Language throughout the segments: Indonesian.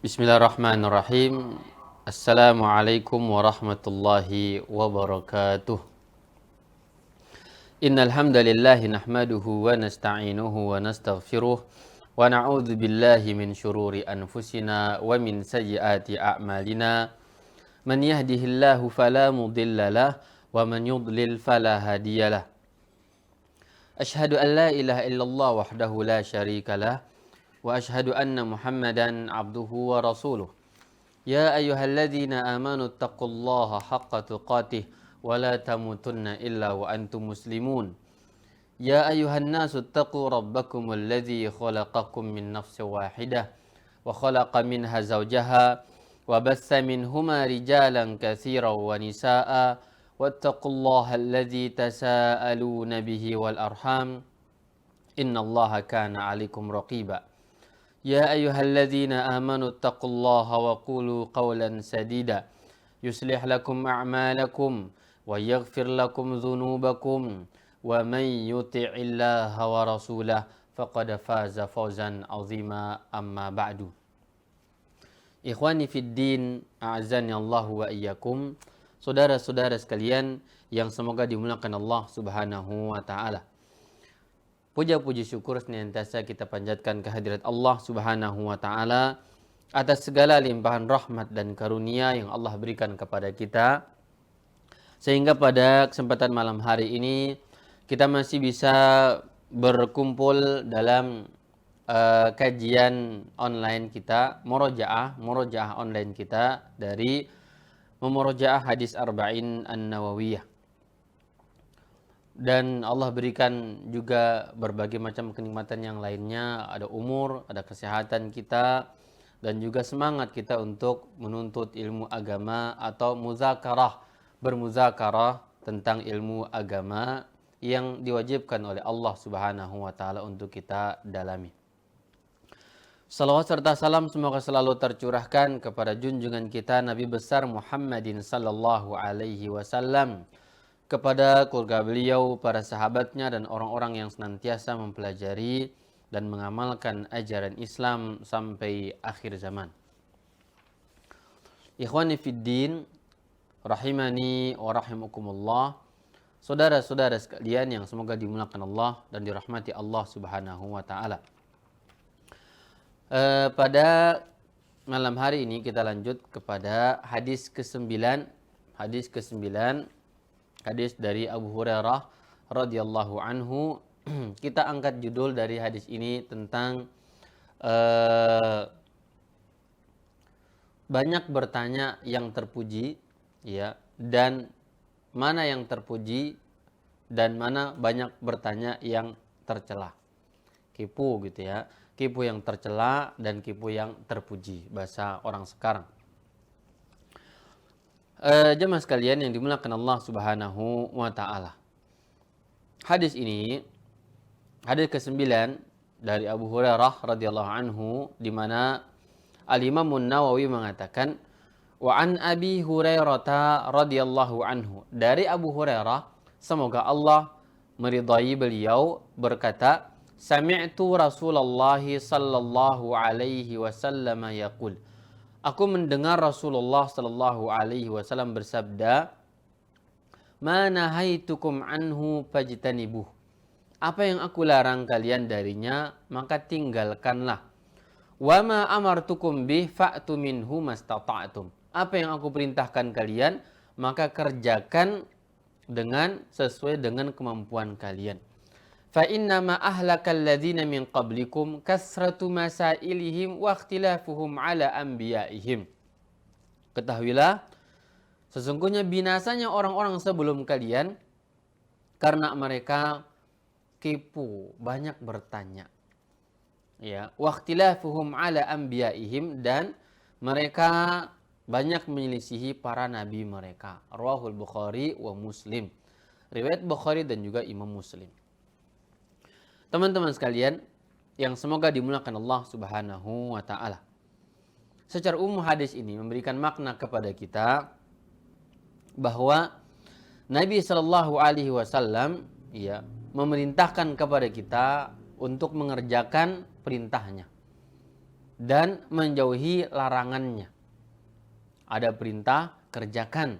Bismillahirrahmanirrahim. Assalamualaikum warahmatullahi wabarakatuh. Innal hamdalillah nahmaduhu wa nasta'inuhu wa nastaghfiruh wa na'udzu billahi min shururi anfusina wa min sayyiati a'malina. Man yahdihillahu fala mudilla lahu wa man yudlil fala hadiyalah. Asyhadu an la ilaha illallah wahdahu la syarika lah wa asyhadu anna Muhammadan abduhu wa rasuluh. Ya ayyuhalladzina amanu taqullaha haqqa tuqatih wa la tamutunna illa wa antum muslimun. Ya ayyuhan nasu taqu rabbakumul ladzi khalaqakum min nafsin wahidah wa khalaqa minha zawjaha wa bassa minhuma rijalan katsiran wa nisaa'a wattaqullaha alladzi tasaaluna bihi wal arham innallaha kana 'alaikum raqiba. Ya ayyuhalladzina amanu taqullaha wa qulu qawlan sadida yuslih lakum a'malakum wa yaghfir lakum dhunubakum wa man yuti'illaha wa rasulahu faqad faza fawzan 'azima amma ba'du. Ikhwani fid din, a'azzani Allah wa iyyakum. Saudara-saudara sekalian yang semoga dimuliakan Allah Subhanahu wa taala. Puja-puji syukur senantiasa kita panjatkan kehadirat Allah Subhanahu wa taala atas segala limpahan rahmat dan karunia yang Allah berikan kepada kita, sehingga pada kesempatan malam hari ini kita masih bisa berkumpul dalam kajian online kita, murojaah online kita dari memurojaah hadis Arba'in An-Nawawiyah. Dan Allah berikan juga berbagai macam kenikmatan yang lainnya, ada umur, ada kesehatan kita, dan juga semangat kita untuk menuntut ilmu agama atau bermuzakarah tentang ilmu agama yang diwajibkan oleh Allah Subhanahu wa taala untuk kita dalami. Salawat serta salam semoga selalu tercurahkan kepada junjungan kita Nabi besar Muhammadin sallallahu alaihi wasallam, kepada keluarga beliau, para sahabatnya, dan orang-orang yang senantiasa mempelajari dan mengamalkan ajaran Islam sampai akhir zaman. Ikhwani fid din, rahimani wa rahimakumullah. Saudara-saudara sekalian yang semoga dimuliakan Allah dan dirahmati Allah Subhanahu wa taala. Pada malam hari ini kita lanjut kepada hadis ke-9. Hadis dari Abu Hurairah radhiyallahu anhu. Kita angkat judul dari hadis ini tentang banyak bertanya yang terpuji, ya, dan mana yang terpuji dan mana banyak bertanya yang tercela. Kipu gitu ya. Kipu yang tercela dan kipu yang terpuji, bahasa orang sekarang. Jemaah sekalian yang dimuliakan Allah Subhanahu wa taala. Hadis ini, hadis ke-9 dari Abu Hurairah radhiyallahu anhu, di mana Al-Imam An-Nawawi mengatakan, wa an Abi Hurairah radhiyallahu anhu, dari Abu Hurairah semoga Allah meridai beliau, berkata, sami'tu Rasulullah sallallahu alaihi wasallam yaqul, aku mendengar Rasulullah sallallahu alaihi wasallam bersabda, "Ma nahaitukum anhu fajtanibuh." Apa yang aku larang kalian darinya, maka tinggalkanlah. "Wa ma amartukum bih fa'tu minhu mastata'tum." Apa yang aku perintahkan kalian, maka kerjakan dengan sesuai dengan kemampuan kalian. Fa innama ahlakal ladzina min qablikum kasratu masailihim wa ikhtilafuhum ala anbiya'ihim. Ketahuilah, sesungguhnya binasanya orang-orang sebelum kalian karena mereka kipu, banyak bertanya. Ya, wa ikhtilafuhum ala anbiya'ihim, dan mereka banyak menyelisihi para nabi mereka. Rawahul Bukhari wa Muslim. Riwayat Bukhari dan juga Imam Muslim. Teman-teman sekalian yang semoga dimuliakan Allah Subhanahu wa taala. Secara umum hadis ini memberikan makna kepada kita bahwa Nabi sallallahu alaihi wasallam memerintahkan kepada kita untuk mengerjakan perintahnya dan menjauhi larangannya. Ada perintah, kerjakan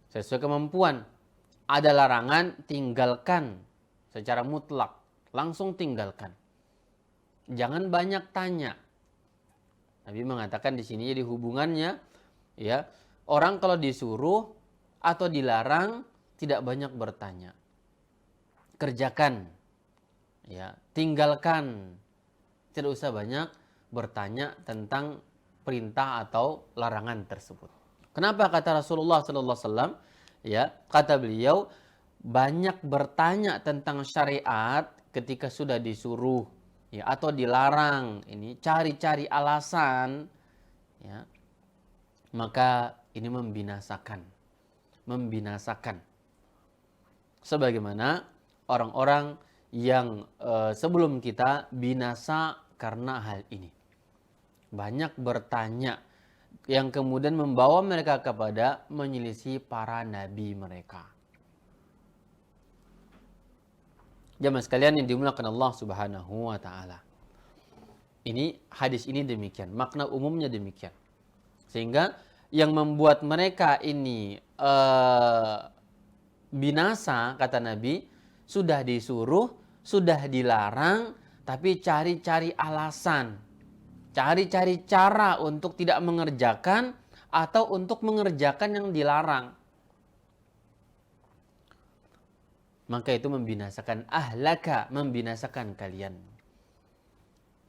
sesuai kemampuan. Ada larangan, tinggalkan secara mutlak, langsung tinggalkan. Jangan banyak tanya. Nabi mengatakan di sini jadi hubungannya, ya, orang kalau disuruh atau dilarang tidak banyak bertanya. Kerjakan, ya, tinggalkan. Tidak usah banyak bertanya tentang perintah atau larangan tersebut. Kenapa kata Rasulullah sallallahu alaihi wasallam? Ya, kata beliau, banyak bertanya tentang syariat ketika sudah disuruh, ya, atau dilarang, ini cari-cari alasan, ya, maka ini membinasakan. Sebagaimana orang-orang yang sebelum kita binasa karena hal ini. Banyak bertanya yang kemudian membawa mereka kepada menyelisih para nabi mereka. Jamaah sekalian yang dimuliakan Allah Subhanahu wa taala. Ini hadis ini demikian, makna umumnya demikian. Sehingga yang membuat mereka ini binasa, kata Nabi, sudah disuruh, sudah dilarang, tapi cari-cari alasan. Cari-cari cara untuk tidak mengerjakan atau untuk mengerjakan yang dilarang. Maka itu membinasakan ahlaka, membinasakan kalian.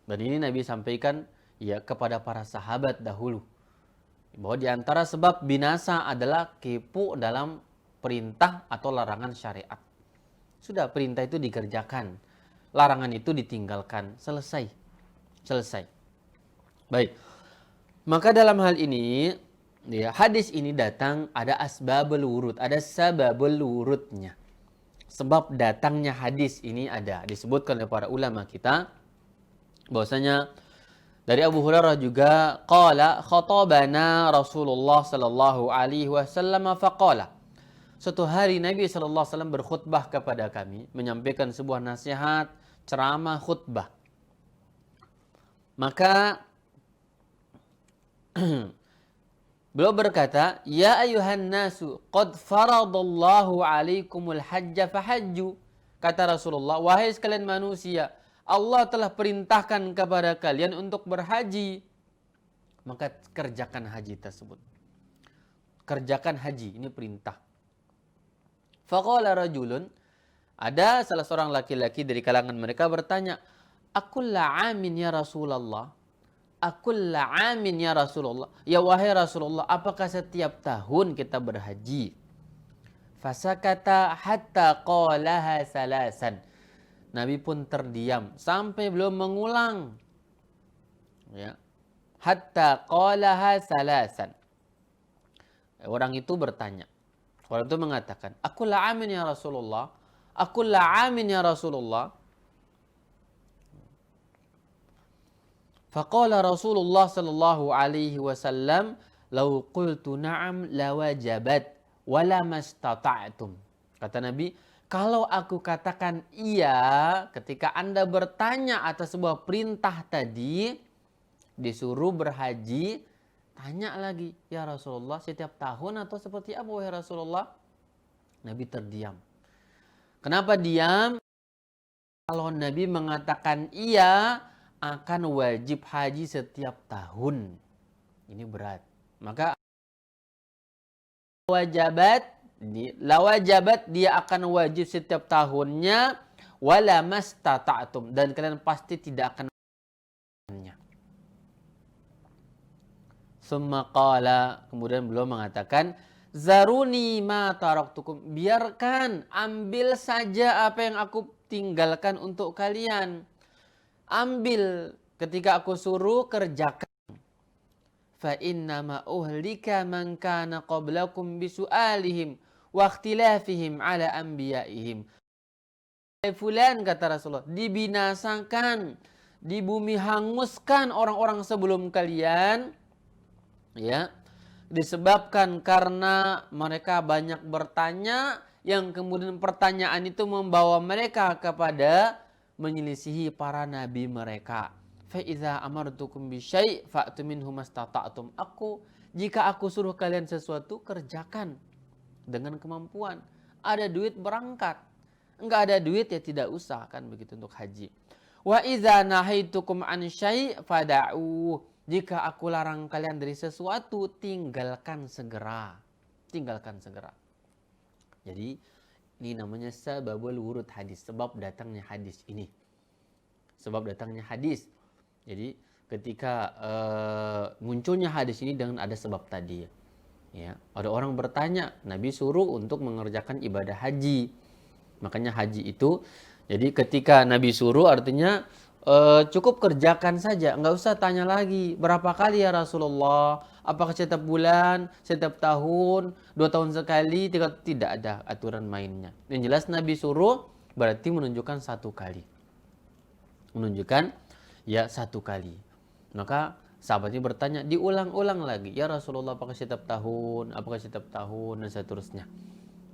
Dan ini Nabi sampaikan ya kepada para sahabat dahulu. Bahwa di antara sebab binasa adalah kepo dalam perintah atau larangan syariat. Sudah perintah itu dikerjakan, larangan itu ditinggalkan, selesai. Baik, maka dalam hal ini, ya, hadis ini datang ada asbabul wurud, ada sababul wurudnya. Sebab datangnya hadis ini ada disebutkan oleh para ulama kita, bahwasanya dari Abu Hurairah juga qala khatabana Rasulullah sallallahu alaihi wasallam faqala. Suatu hari Nabi sallallahu alaihi wasallam berkhutbah kepada kami, menyampaikan sebuah nasihat, ceramah, khutbah. Maka beliau berkata, "Ya ayuhan nasu, qad faradallahu alaikumul hajja fahajju." Kata Rasulullah, "Wahai sekalian manusia, Allah telah perintahkan kepada kalian untuk berhaji. Maka kerjakan haji tersebut." Kerjakan haji, ini perintah. Faqala rajulun, ada salah seorang laki-laki dari kalangan mereka bertanya, "Akulla amin ya Rasulullah?" Akulla amin ya Rasulullah. Ya wahai Rasulullah, apakah setiap tahun kita berhaji? Fasakata hatta qalaha salasan. Nabi pun terdiam sampai belum mengulang. Ya. Hatta qalaha salasan. Orang itu bertanya. Orang itu mengatakan, "Akulla amin ya Rasulullah? Akulla amin ya Rasulullah?" Faqala Rasulullah sallallahu alaihi wasallam, "Lau qultu na'am lawajabat wala mastata'tum." Kata Nabi, kalau aku katakan iya ketika Anda bertanya atas sebuah perintah tadi, disuruh berhaji, tanya lagi, "Ya Rasulullah, setiap tahun atau seperti apa wahai Rasulullah?" Nabi terdiam. Kenapa diam? Kalau Nabi mengatakan iya, akan wajib haji setiap tahun. Ini berat. Maka lawajabat dia akan wajib setiap tahunnya, wala mastata'tum, dan kalian pasti tidak akan melakukannya. Summa qala, kemudian beliau mengatakan, "Zaruni ma taraktukum." Biarkan, ambil saja apa yang aku tinggalkan untuk kalian. Ambil, ketika aku suruh kerjakan. Fa inna ma uhlika man kana qablakum bisu'alihim wa ikhtilafihim ala anbiya'ihim. Fulan, kata Rasulullah, dibinasakan, di bumi hanguskan orang-orang sebelum kalian, ya, disebabkan karena mereka banyak bertanya, yang kemudian pertanyaan itu membawa mereka kepada menyelisihi para nabi mereka. fa idza amartukum bi syai' fa'tu minhu mastata'tum. Jika aku suruh kalian sesuatu, kerjakan dengan kemampuan. Ada duit berangkat. Enggak ada duit ya tidak usah, kan begitu untuk haji. Wa idza nahaitukum an syai' fada'u. Jika aku larang kalian dari sesuatu, tinggalkan segera. Tinggalkan segera. Jadi ini namanya sababul wurud hadis, sebab datangnya hadis ini. Sebab datangnya hadis. Jadi ketika munculnya hadis ini dengan ada sebab tadi. Ya, ada orang bertanya, Nabi suruh untuk mengerjakan ibadah haji. Makanya haji itu, jadi ketika Nabi suruh artinya cukup kerjakan saja, nggak usah tanya lagi berapa kali ya Rasulullah, apakah setiap bulan, setiap tahun, 2 tahun sekali, tidak ada aturan mainnya. Yang jelas Nabi suruh berarti menunjukkan 1 kali, menunjukkan ya 1 kali. Maka sahabatnya bertanya, diulang-ulang lagi, ya Rasulullah apakah setiap tahun, dan seterusnya.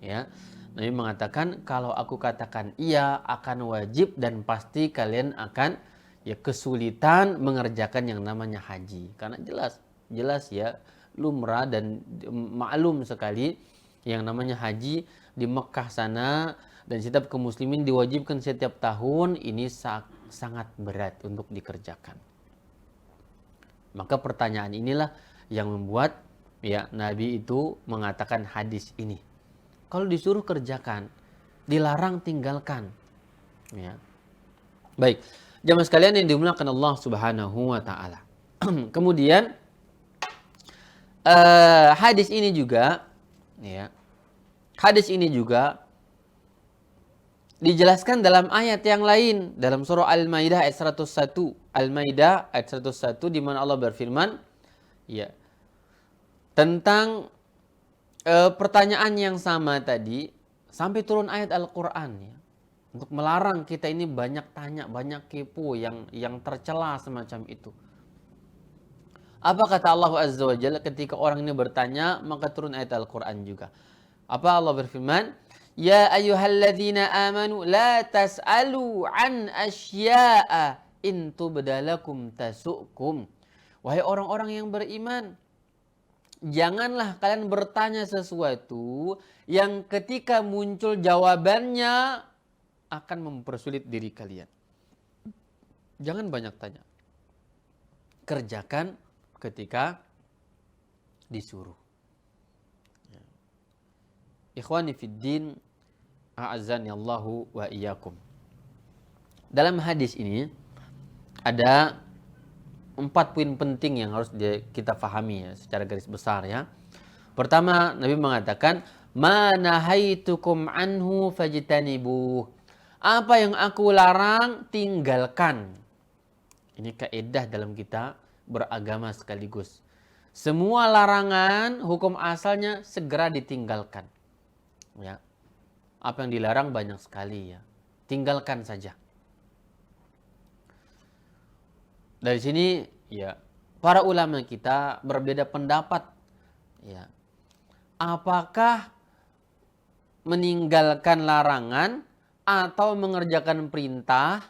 Ya, Nabi mengatakan, kalau aku katakan iya, akan wajib dan pasti kalian akan ya kesulitan mengerjakan yang namanya haji. Karena jelas ya, lumrah dan maklum sekali yang namanya haji di Mekah sana, dan setiap kaum muslimin diwajibkan setiap tahun, ini sangat berat untuk dikerjakan. Maka pertanyaan inilah yang membuat ya Nabi itu mengatakan hadis ini. Kalau disuruh kerjakan, dilarang tinggalkan. Ya. Baik, jamaah sekalian yang dimuliakan Allah Subhanahu wa taala. Kemudian hadis ini juga ya. Hadis ini juga dijelaskan dalam ayat yang lain dalam surah Al-Maidah ayat 101. Al-Maidah ayat 101 di mana Allah berfirman ya tentang pertanyaan yang sama tadi sampai turun ayat Al-Qur'an ya. Untuk melarang kita ini banyak tanya, banyak kepo yang tercela semacam itu. Apa kata Allah Azza wa Jalla ketika orang ini bertanya, maka turun ayat Al-Qur'an juga. Apa Allah berfirman? Ya ayyuhalladzina amanu la tas'alu an asya'a in tubdalakum tasu'kum. Wahai orang-orang yang beriman, janganlah kalian bertanya sesuatu yang ketika muncul jawabannya akan mempersulit diri kalian. Jangan banyak tanya. Kerjakan ketika disuruh. Ikhwani fid din, a'azzani Allahu wa iyyakum. Dalam hadis ini ada 4 poin penting yang harus kita fahami ya, secara garis besar ya. Pertama, Nabi mengatakan, "Ma nahaitukum anhu fajtanibuh." Apa yang aku larang, tinggalkan. Ini kaidah dalam kita beragama sekaligus. Semua larangan, hukum asalnya segera ditinggalkan. Ya. Apa yang dilarang banyak sekali ya. Tinggalkan saja. Dari sini ya para ulama kita berbeda pendapat ya. Apakah meninggalkan larangan atau mengerjakan perintah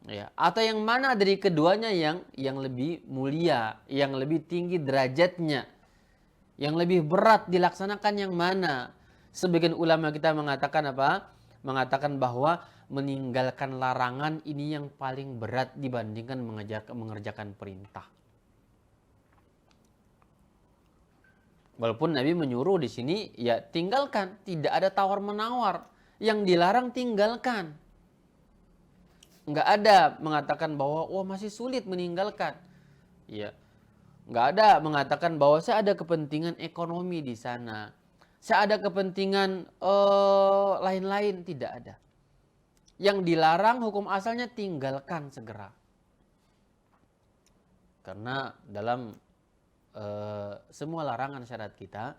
ya, atau yang mana dari keduanya yang lebih mulia, yang lebih tinggi derajatnya, yang lebih berat dilaksanakan yang mana? Sebagian ulama kita mengatakan apa? Mengatakan bahwa meninggalkan larangan ini yang paling berat dibandingkan mengerjakan perintah. Walaupun Nabi menyuruh di sini ya tinggalkan, tidak ada tawar-menawar. Yang dilarang tinggalkan. Enggak ada mengatakan bahwa masih sulit meninggalkan. Ya. Enggak ada mengatakan bahwa saya ada kepentingan ekonomi di sana. Saya ada kepentingan lain-lain, tidak ada. Yang dilarang hukum asalnya tinggalkan segera. Karena dalam semua larangan syariat kita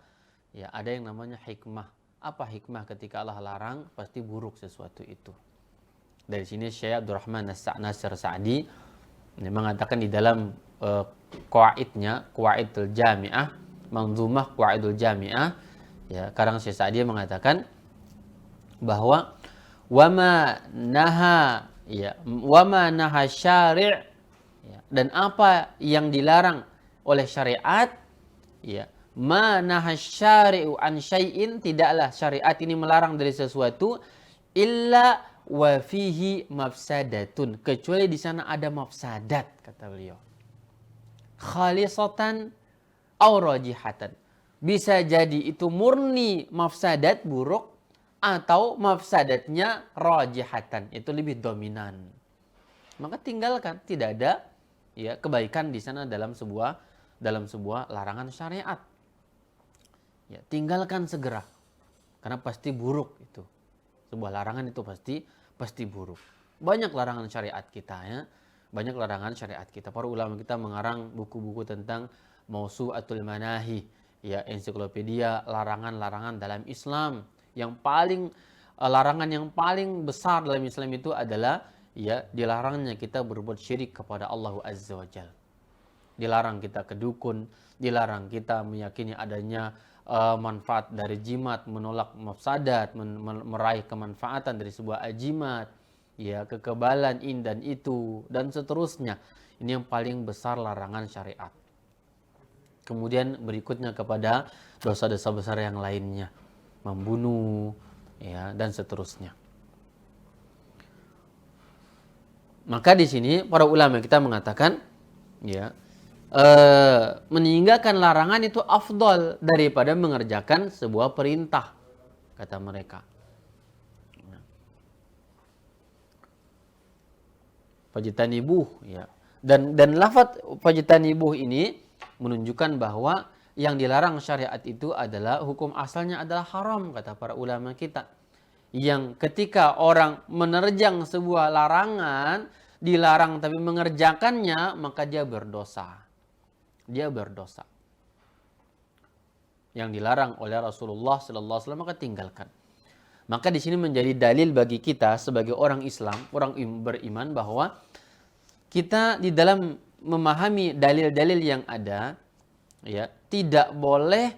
ya ada yang namanya hikmah. Apa hikmah ketika Allah larang? Pasti buruk sesuatu itu. Dari sini Syekh Abdurrahman Nasir Sa'di mengatakan di dalam qawaidnya, Qawaidul Jami'ah, Manzumah Qawaidul Jami'ah, ya, karang Syekh Sa'di mengatakan bahwa wama naha syari' Ya. Dan apa yang dilarang oleh syariat, ya, ma nahasyari'u an syai'in, tidaklah syariat ini melarang dari sesuatu illa wa fihi mafsadatun, kecuali di sana ada mafsadat, kata beliau. Khalisatan aw rajihatan. Bisa jadi itu murni mafsadat buruk atau mafsadatnya rajihatan, itu lebih dominan. Maka tinggalkan, tidak ada ya kebaikan di sana dalam sebuah larangan syariat. Ya, tinggalkan segera. Karena pasti buruk itu. Sebuah larangan itu pasti buruk. Banyak larangan syariat kita ya. Banyak larangan syariat kita. Para ulama kita mengarang buku-buku tentang Mausu'atul Manahi, ya, ensiklopedia larangan-larangan dalam Islam. Yang paling larangan yang paling besar dalam Islam itu adalah ya dilarangnya kita berbuat syirik kepada Allah Azza wa Jalla. Dilarang kita ke dukun, dilarang kita meyakini adanya manfaat dari jimat, menolak mafsadat, meraih kemanfaatan dari sebuah ajimat, ya, kekebalan ini dan itu dan seterusnya. Ini yang paling besar larangan syariat. Kemudian berikutnya kepada dosa-dosa besar yang lainnya, membunuh, ya, dan seterusnya. Maka di sini para ulama kita mengatakan, ya, meninggalkan larangan itu afdal daripada mengerjakan sebuah perintah, kata mereka. Fajtanibuh, ya. Dan lafaz fajtanibuh ini menunjukkan bahwa yang dilarang syariat itu adalah hukum asalnya adalah haram, kata para ulama kita. Yang ketika orang menerjang sebuah larangan, dilarang tapi mengerjakannya, maka dia berdosa. Dia berdosa. Yang dilarang oleh Rasulullah sallallahu alaihi wasallam maka tinggalkan. Maka di sini menjadi dalil bagi kita sebagai orang Islam, orang beriman, bahwa kita di dalam memahami dalil-dalil yang ada, ya, tidak boleh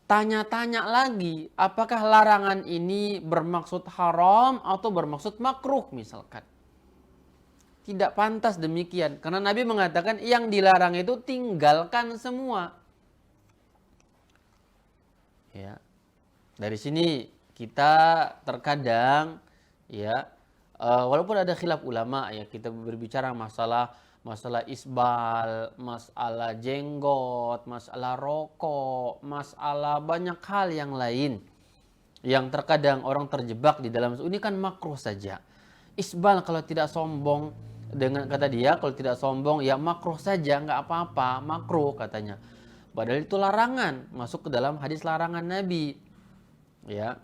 tanya-tanya lagi apakah larangan ini bermaksud haram atau bermaksud makruh misalkan. Tidak pantas demikian. Karena Nabi mengatakan yang dilarang itu tinggalkan semua. Ya. Dari sini kita terkadang, ya, walaupun ada khilaf ulama, ya, kita berbicara masalah isbal, masalah jenggot, masalah rokok, masalah banyak hal yang lain yang terkadang orang terjebak di dalam ini kan makruh saja. Isbal kalau tidak sombong, dengan kata dia kalau tidak sombong ya makruh saja, nggak apa-apa, makruh katanya. Padahal itu larangan, masuk ke dalam hadis larangan Nabi. Ya.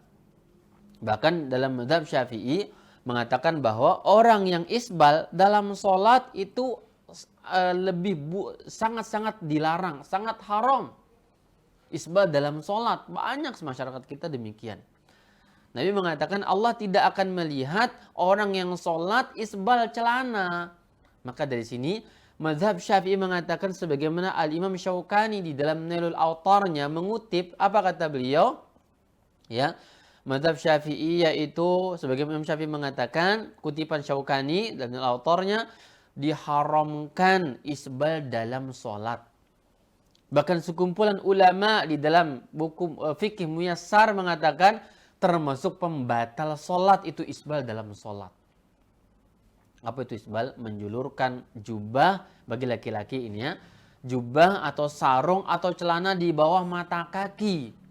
Bahkan dalam mazhab Syafi'i mengatakan bahwa orang yang isbal dalam sholat itu sangat-sangat dilarang, sangat haram. Isbal dalam sholat, banyak masyarakat kita demikian. Nabi mengatakan Allah tidak akan melihat orang yang sholat isbal celana. Maka dari sini mazhab Syafi'i mengatakan sebagaimana Al-Imam Syaukani di dalam Nailul Autarnya mengutip, apa kata beliau? Ya, mazhab Syafi'i yaitu sebagaimana Imam Syafi'i mengatakan, kutipan Syaukani dan Autarnya, diharamkan isbal dalam sholat. Bahkan sekumpulan ulama di dalam buku fikih Muyassar mengatakan termasuk pembatal sholat itu isbal dalam sholat. Apa itu isbal? Menjulurkan jubah bagi laki-laki ini, ya, jubah atau sarung atau celana di bawah mata kaki.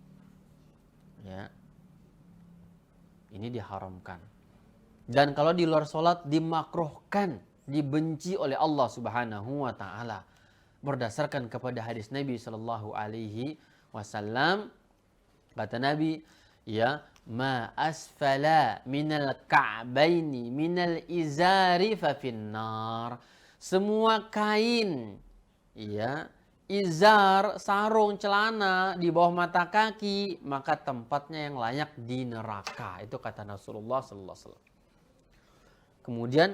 Ya. Ini diharamkan. Dan kalau di luar sholat dimakruhkan, dibenci oleh Allah Subhanahu wa taala. Berdasarkan kepada hadis Nabi sallallahu alaihi wasallam, kata Nabi, ya, ma asfala minal ka'baini minal izari fa finnar. Semua kain, ya, izar, sarung, celana di bawah mata kaki, maka tempatnya yang layak di neraka. Itu kata Rasulullah sallallahu alaihi wasallam. Kemudian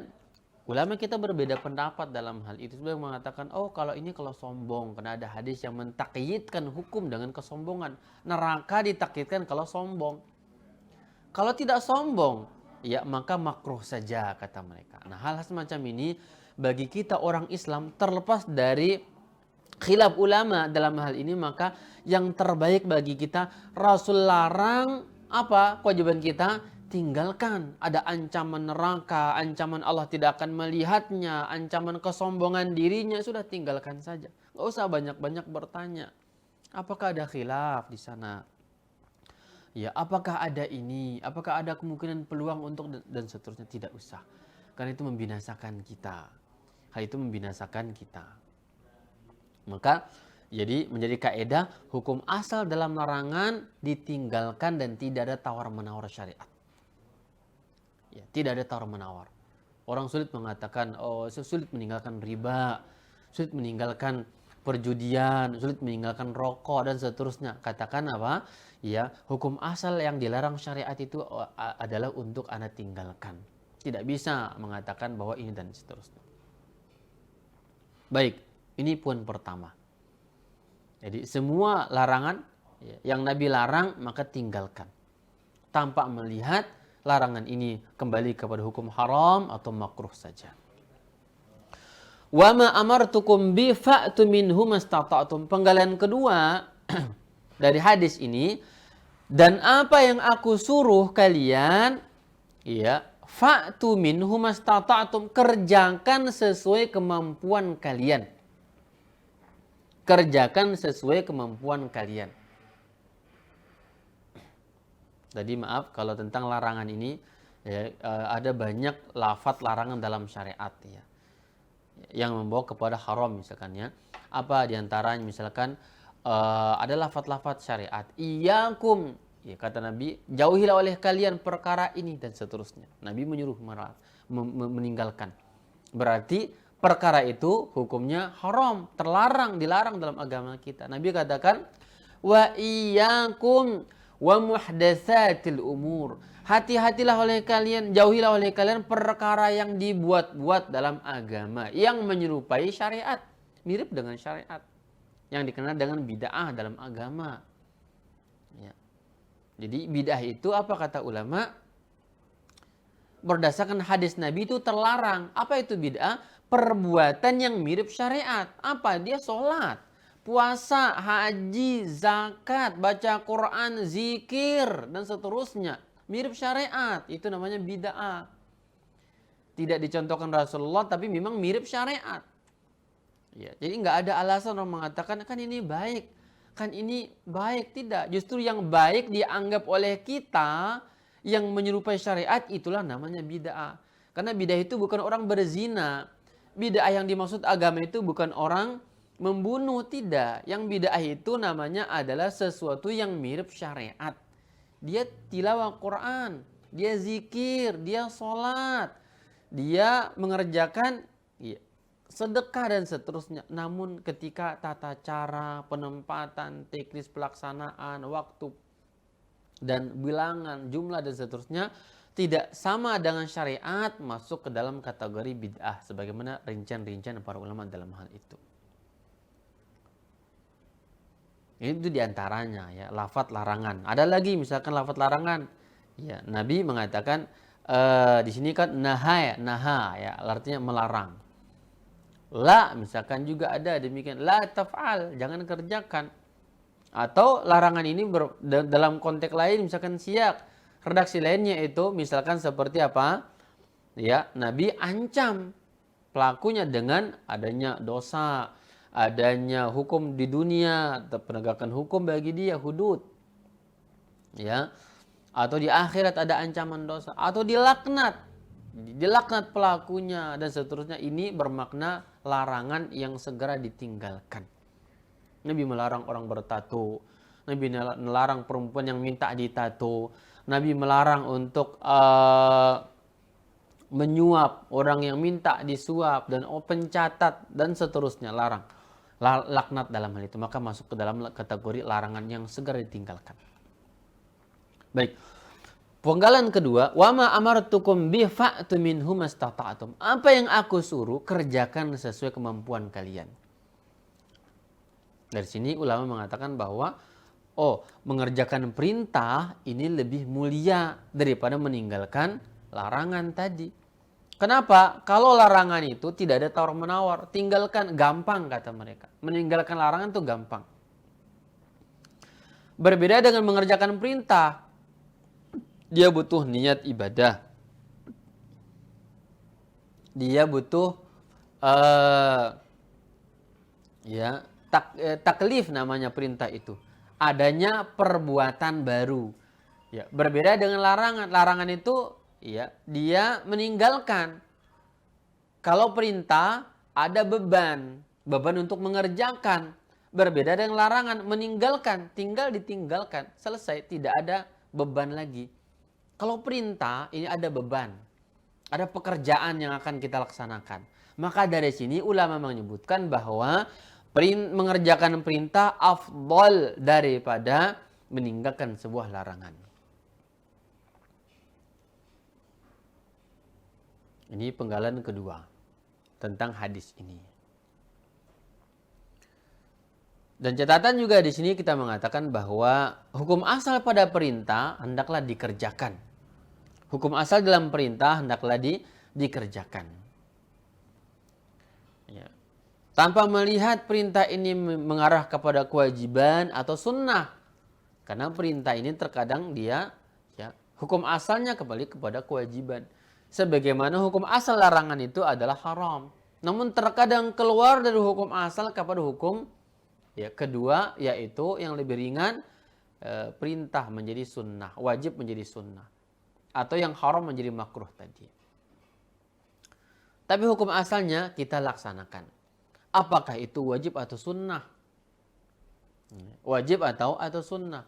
ulama kita berbeda pendapat dalam hal itu. Sebagian mengatakan, oh kalau ini kalau sombong, karena ada hadis yang mentakyidkan hukum dengan kesombongan. Neraka ditakyidkan kalau sombong. Kalau tidak sombong, ya maka makruh saja, kata mereka. Nah, hal semacam ini bagi kita orang Islam, terlepas dari khilaf ulama dalam hal ini, maka yang terbaik bagi kita, Rasul larang apa? Kewajiban kita tinggalkan. Ada ancaman neraka, ancaman Allah tidak akan melihatnya, ancaman kesombongan dirinya, sudah tinggalkan saja. Nggak usah banyak-banyak bertanya. Apakah ada khilaf di sana? Ya, apakah ada ini? Apakah ada kemungkinan peluang untuk dan seterusnya? Tidak usah. Karena itu membinasakan kita. Hal itu membinasakan kita. Maka jadi menjadi kaidah hukum asal dalam larangan ditinggalkan dan tidak ada tawar-menawar syariat. Ya, tidak ada tawar-menawar. Orang sulit mengatakan, oh sulit meninggalkan riba, sulit meninggalkan perjudian, sulit meninggalkan rokok dan seterusnya. Katakan apa? Ya, hukum asal yang dilarang syariat itu adalah untuk Anda tinggalkan. Tidak bisa mengatakan bahwa ini dan seterusnya. Baik, ini poin pertama. Jadi semua larangan yang Nabi larang maka tinggalkan. Tanpa melihat larangan ini kembali kepada hukum haram atau makruh saja. Wa ma amartukum bi fa'tu minhu mastata'tum. Penggalian kedua dari hadis ini, dan apa yang aku suruh kalian, ya, fa'tu minhu mastata'tum, kerjakan sesuai kemampuan kalian. Kerjakan sesuai kemampuan kalian. Tadi maaf kalau tentang larangan ini ya, ada banyak lafaz larangan dalam syariat ya, yang membawa kepada haram misalkan ya. Apa diantaranya misalkan ada lafaz-lafaz syariat. Iyakum, ya, kata Nabi, jauhilah oleh kalian perkara ini dan seterusnya. Nabi menyuruh meninggalkan. Berarti perkara itu hukumnya haram, terlarang, dilarang dalam agama kita. Nabi katakan, wa iyakum wa muhdatsatil umur. Hati-hatilah oleh kalian, jauhilah oleh kalian perkara yang dibuat-buat dalam agama, yang menyerupai syariat, mirip dengan syariat, yang dikenal dengan bid'ah dalam agama. Ya. Jadi bid'ah itu apa kata ulama? Berdasarkan hadis Nabi itu terlarang. Apa itu bid'ah? Perbuatan yang mirip syariat. Apa? Dia sholat, puasa, haji, zakat, baca Quran, zikir, dan seterusnya. Mirip syariat. Itu namanya bid'ah. Tidak dicontohkan Rasulullah, tapi memang mirip syariat. Ya, jadi nggak ada alasan orang mengatakan, kan ini baik. Kan ini baik. Tidak. Justru yang baik dianggap oleh kita, yang menyerupai syariat, itulah namanya bid'ah. Karena bid'ah itu bukan orang berzina. Bid'ah yang dimaksud agama itu bukan orang membunuh, tidak. Yang bid'ah itu namanya adalah sesuatu yang mirip syariat. Dia tilawah Quran, dia zikir, dia sholat, dia mengerjakan sedekah dan seterusnya. Namun ketika tata cara, penempatan, teknis pelaksanaan, waktu, dan bilangan, jumlah dan seterusnya tidak sama dengan syariat, masuk ke dalam kategori bid'ah sebagaimana rincian-rincian para ulama dalam hal itu. Itu diantaranya ya, lafaz larangan. Ada lagi misalkan lafaz larangan. Ya, Nabi mengatakan di sini kan naha ya, artinya melarang. La misalkan juga ada demikian, la taf'al, jangan kerjakan. Atau larangan ini dalam konteks lain misalkan siyak. Redaksi lainnya itu misalkan seperti apa? Ya, Nabi ancam pelakunya dengan adanya dosa, adanya hukum di dunia, penegakan hukum bagi dia, hudud. Ya. Atau di akhirat ada ancaman dosa, atau dilaknat pelakunya dan seterusnya. Ini bermakna larangan yang segera ditinggalkan. Nabi melarang orang bertato, Nabi melarang perempuan yang minta ditato, Nabi melarang untuk menyuap, orang yang minta disuap, dan pencatat, dan seterusnya, larang. Laknat dalam hal itu, maka masuk ke dalam kategori larangan yang segera ditinggalkan. Baik. Penggalan kedua, wa ma amartukum bi fa'tu minhu mastata'tum. Apa yang aku suruh, kerjakan sesuai kemampuan kalian. Dari sini ulama mengatakan bahwa mengerjakan perintah ini lebih mulia daripada meninggalkan larangan tadi. Kenapa? Kalau larangan itu tidak ada tawar-menawar, tinggalkan, gampang kata mereka. Meninggalkan larangan itu gampang. Berbeda dengan mengerjakan perintah. Dia butuh niat ibadah. Dia butuh taklif namanya perintah itu. Adanya perbuatan baru. Ya, berbeda dengan larangan. Larangan itu ya, dia meninggalkan. Kalau perintah ada beban untuk mengerjakan. Berbeda dengan larangan, meninggalkan, tinggal ditinggalkan, selesai, tidak ada beban lagi. Kalau perintah ini ada beban, ada pekerjaan yang akan kita laksanakan. Maka dari sini ulama menyebutkan bahwa mengerjakan perintah afdal daripada meninggalkan sebuah larangan. Ini penggalan kedua tentang hadis ini. Dan catatan juga di sini kita mengatakan bahwa hukum asal pada perintah hendaklah dikerjakan. Hukum asal dalam perintah hendaklah dikerjakan. Ya. Tanpa melihat perintah ini mengarah kepada kewajiban atau sunnah. Karena perintah ini terkadang dia hukum asalnya kembali kepada kewajiban. Sebagaimana hukum asal larangan itu adalah haram. Namun terkadang keluar dari hukum asal kepada hukum kedua, yaitu yang lebih ringan, perintah menjadi sunnah, wajib menjadi sunnah. Atau yang haram menjadi makruh tadi. Tapi hukum asalnya kita laksanakan. Apakah itu wajib atau sunnah? Wajib atau sunnah.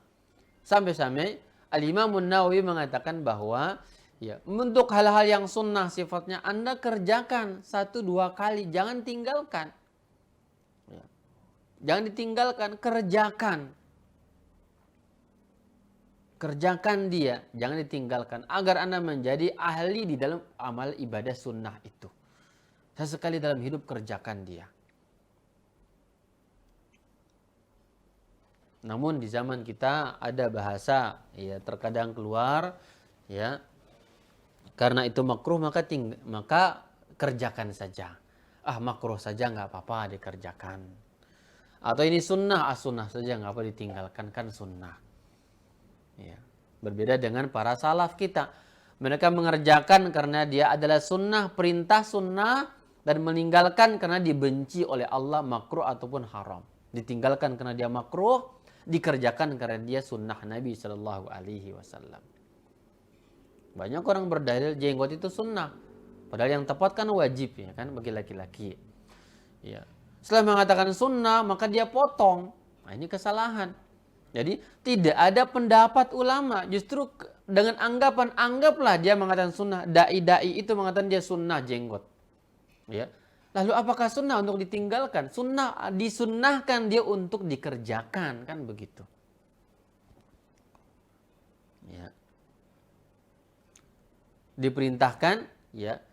Sampai-sampai Al-Imam Nawawi mengatakan bahwa untuk hal-hal yang sunnah sifatnya Anda kerjakan 1-2 kali, jangan tinggalkan. Jangan ditinggalkan, kerjakan. Kerjakan dia, jangan ditinggalkan. Agar Anda menjadi ahli di dalam amal ibadah sunnah itu. Sesekali dalam hidup kerjakan dia. Namun di zaman kita ada bahasa, terkadang keluar, karena itu makruh maka kerjakan saja. Makruh saja nggak apa-apa dikerjakan. Atau ini sunnah, sunnah saja nggak apa ditinggalkan, kan sunnah. Berbeda dengan para salaf kita. Mereka mengerjakan karena dia adalah sunnah, perintah sunnah, dan meninggalkan karena dibenci oleh Allah, makruh ataupun haram. Ditinggalkan karena dia makruh, dikerjakan karena dia sunnah Nabi Shallallahu Alaihi Wasallam. Banyak orang berdalil jenggot itu sunnah, padahal yang tepat kan wajib bagi laki-laki. Setelah mengatakan sunnah, maka dia potong. Nah, ini kesalahan. Jadi tidak ada pendapat ulama. Justru dengan anggapan, anggaplah dia mengatakan sunnah. Dai-dai itu mengatakan dia sunnah jenggot. Lalu apakah sunnah untuk ditinggalkan? Sunnah, disunnahkan dia untuk dikerjakan. Kan begitu. Diperintahkan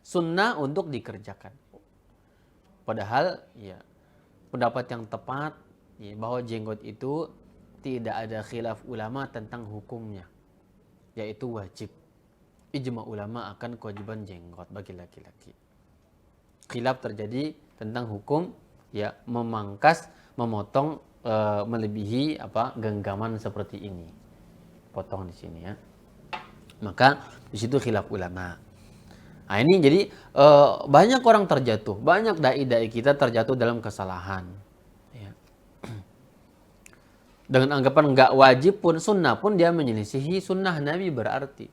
sunnah untuk dikerjakan. Padahal pendapat yang tepat bahwa jenggot itu tidak ada khilaf ulama tentang hukumnya, yaitu wajib. Ijma ulama akan kewajiban jenggot bagi laki-laki. Khilaf terjadi tentang hukum memangkas, memotong melebihi genggaman seperti ini. Potong di sini Maka di situ khilaf ulama. Nah ini jadi banyak orang terjatuh, banyak dai-dai kita terjatuh dalam kesalahan. Dengan anggapan nggak wajib pun, sunnah pun dia menyelisihi sunnah Nabi berarti.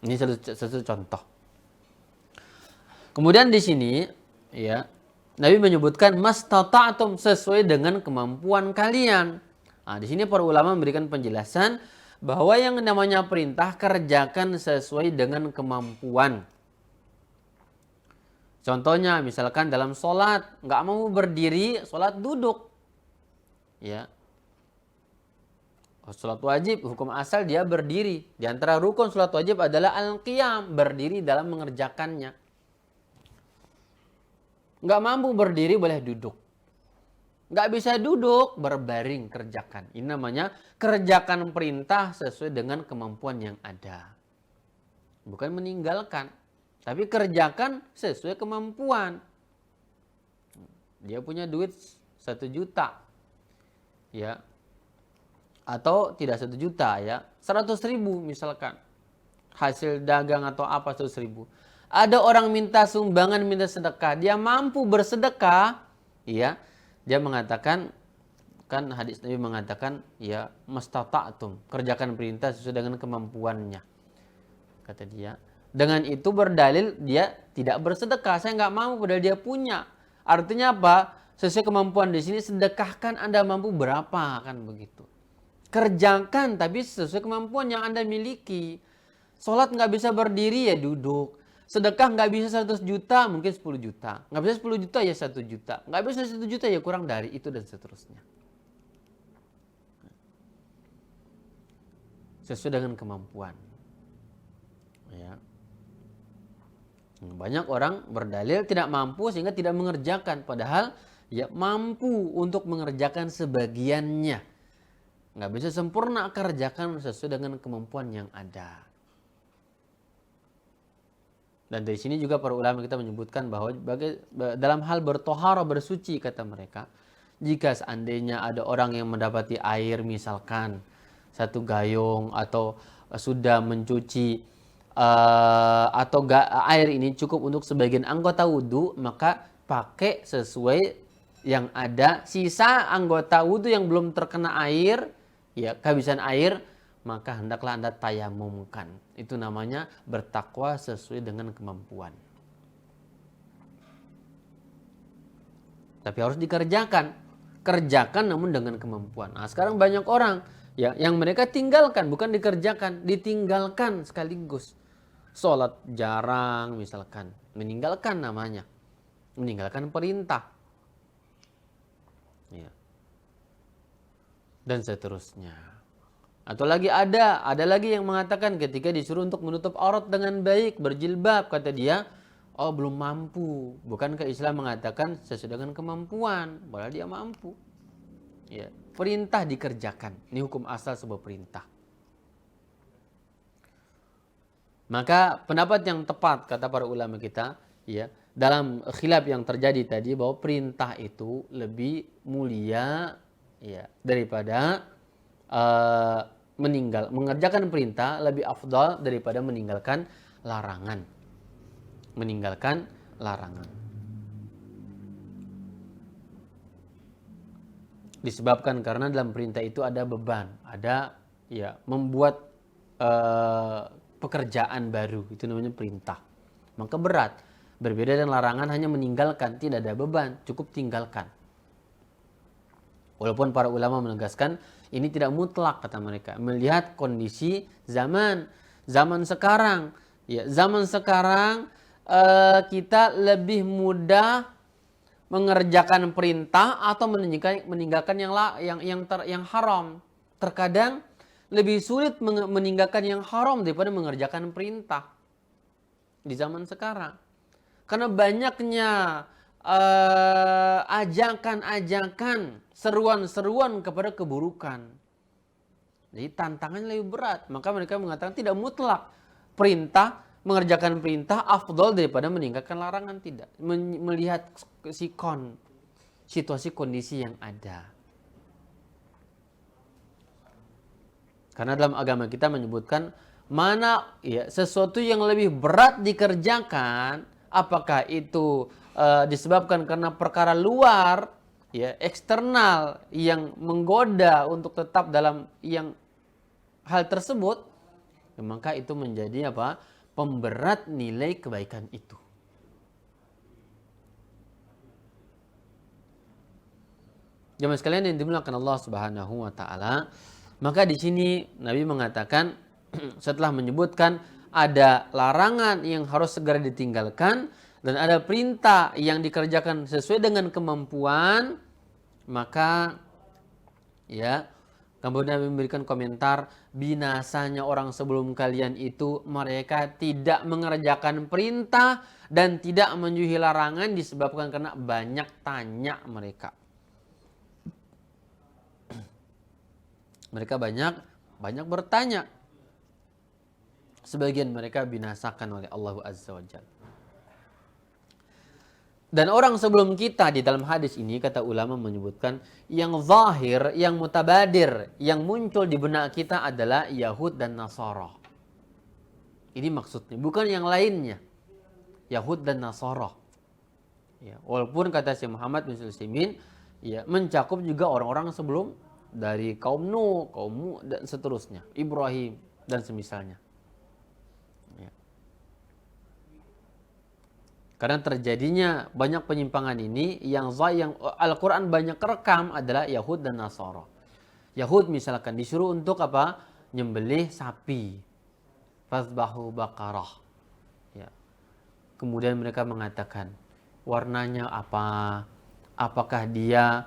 Ini satu contoh. Kemudian di sini Nabi menyebutkan mastata'tum, sesuai dengan kemampuan kalian. Nah, di sini para ulama memberikan penjelasan bahwa yang namanya perintah kerjakan sesuai dengan kemampuan. Contohnya misalkan dalam sholat, nggak mau berdiri, sholat duduk. Sholat wajib, hukum asal dia berdiri. Di antara rukun sholat wajib adalah al-qiyam, berdiri dalam mengerjakannya. Nggak mampu berdiri, boleh duduk. Nggak bisa duduk, berbaring, kerjakan. Ini namanya kerjakan perintah sesuai dengan kemampuan yang ada. Bukan meninggalkan. Tapi kerjakan sesuai kemampuan. Dia punya duit 1 juta, ya, atau tidak 1 juta, ya, 100.000 misalkan. Hasil dagang atau apa 100.000. Ada orang minta sumbangan, minta sedekah. Dia mampu bersedekah, ya. Dia mengatakan, kan hadis Nabi mengatakan, ya, mastata'tum, kerjakan perintah sesuai dengan kemampuannya. Kata dia. Dengan itu berdalil dia tidak bersedekah. Saya nggak mampu padahal dia punya. Artinya apa? Sesuai kemampuan di sini, sedekahkan Anda mampu berapa, kan begitu. Kerjakan tapi sesuai kemampuan yang Anda miliki. Sholat nggak bisa berdiri, ya duduk. Sedekah nggak bisa 100 juta, mungkin 10 juta. Nggak bisa 10 juta, ya 1 juta. Nggak bisa 1 juta, ya kurang dari itu, dan seterusnya. Sesuai dengan kemampuan. Ya. Banyak orang berdalil tidak mampu sehingga tidak mengerjakan. Padahal ya mampu untuk mengerjakan sebagiannya. Nggak bisa sempurna, kerjakan sesuai dengan kemampuan yang ada. Dan dari sini juga para ulama kita menyebutkan bahwa dalam hal bertohara, bersuci, kata mereka, jika seandainya ada orang yang mendapati air misalkan 1 gayung, atau sudah mencuci atau air ini cukup untuk sebagian anggota wudhu, maka pakai sesuai yang ada. Sisa anggota wudhu yang belum terkena air, ya, kehabisan air, maka hendaklah Anda tayamumkan. Itu namanya bertakwa sesuai dengan kemampuan. Tapi harus dikerjakan. Kerjakan namun dengan kemampuan. Nah, sekarang banyak orang ya yang mereka tinggalkan, bukan dikerjakan, ditinggalkan sekaligus. Sholat jarang misalkan, meninggalkan namanya. Meninggalkan perintah. Ya. Dan seterusnya. Atau lagi ada lagi yang mengatakan ketika disuruh untuk menutup aurat dengan baik, berjilbab, kata dia, oh belum mampu. Bukankah Islam mengatakan sesuai dengan kemampuan? Padahal dia mampu. Ya, perintah dikerjakan. Ini hukum asal sebuah perintah. Maka pendapat yang tepat kata para ulama kita, ya, dalam khilaf yang terjadi tadi, bahwa perintah itu lebih mulia, ya, daripada mengerjakan perintah lebih afdal daripada meninggalkan larangan. Meninggalkan larangan. Disebabkan karena dalam perintah itu ada beban, ada ya membuat pekerjaan baru, itu namanya perintah. Maka berat. Berbeda dengan larangan hanya meninggalkan, tidak ada beban, cukup tinggalkan. Walaupun para ulama menegaskan ini tidak mutlak, kata mereka, melihat kondisi zaman sekarang. Ya, zaman sekarang kita lebih mudah mengerjakan perintah atau meninggalkan yang haram. Terkadang lebih sulit meninggalkan yang haram daripada mengerjakan perintah di zaman sekarang. Karena banyaknya ajakan-ajakan, seruan-seruan kepada keburukan. Jadi tantangannya lebih berat. Maka mereka mengatakan tidak mutlak perintah, mengerjakan perintah afdol daripada meninggalkan larangan. Tidak. Melihat situasi kondisi yang ada. Karena dalam agama kita menyebutkan mana ya sesuatu yang lebih berat dikerjakan, apakah itu disebabkan karena perkara luar, ya, eksternal yang menggoda untuk tetap dalam yang hal tersebut, ya, maka itu menjadi apa? Pemberat nilai kebaikan itu. Jemaah sekalian yang dimuliakan Allah Subhanahu wa taala, maka di sini Nabi mengatakan setelah menyebutkan ada larangan yang harus segera ditinggalkan dan ada perintah yang dikerjakan sesuai dengan kemampuan, maka ya kemudian Nabi memberikan komentar, binasanya orang sebelum kalian itu mereka tidak mengerjakan perintah dan tidak menjauhi larangan disebabkan karena banyak tanya mereka. Mereka banyak bertanya. sebagian mereka binasakan oleh Allah Azza wa Jalla. Dan orang sebelum kita di dalam hadis ini, kata ulama menyebutkan, yang zahir, yang mutabadir, yang muncul di benak kita adalah Yahud dan Nasara. Ini maksudnya, bukan yang lainnya. Yahud dan Nasara. Ya, walaupun kata Syekh Muhammad bin Sulaiman, ya, mencakup juga orang-orang sebelum dari kaum Nuh, kaum Mud, dan seterusnya, Ibrahim dan semisalnya. Ya. Karena terjadinya banyak penyimpangan ini yang Al-Quran banyak rekam adalah Yahud dan Nasara. Yahud misalkan disuruh untuk apa? Nyembelih sapi. Fazbahu baqarah. Ya. Kemudian mereka mengatakan, warnanya apa? Apakah dia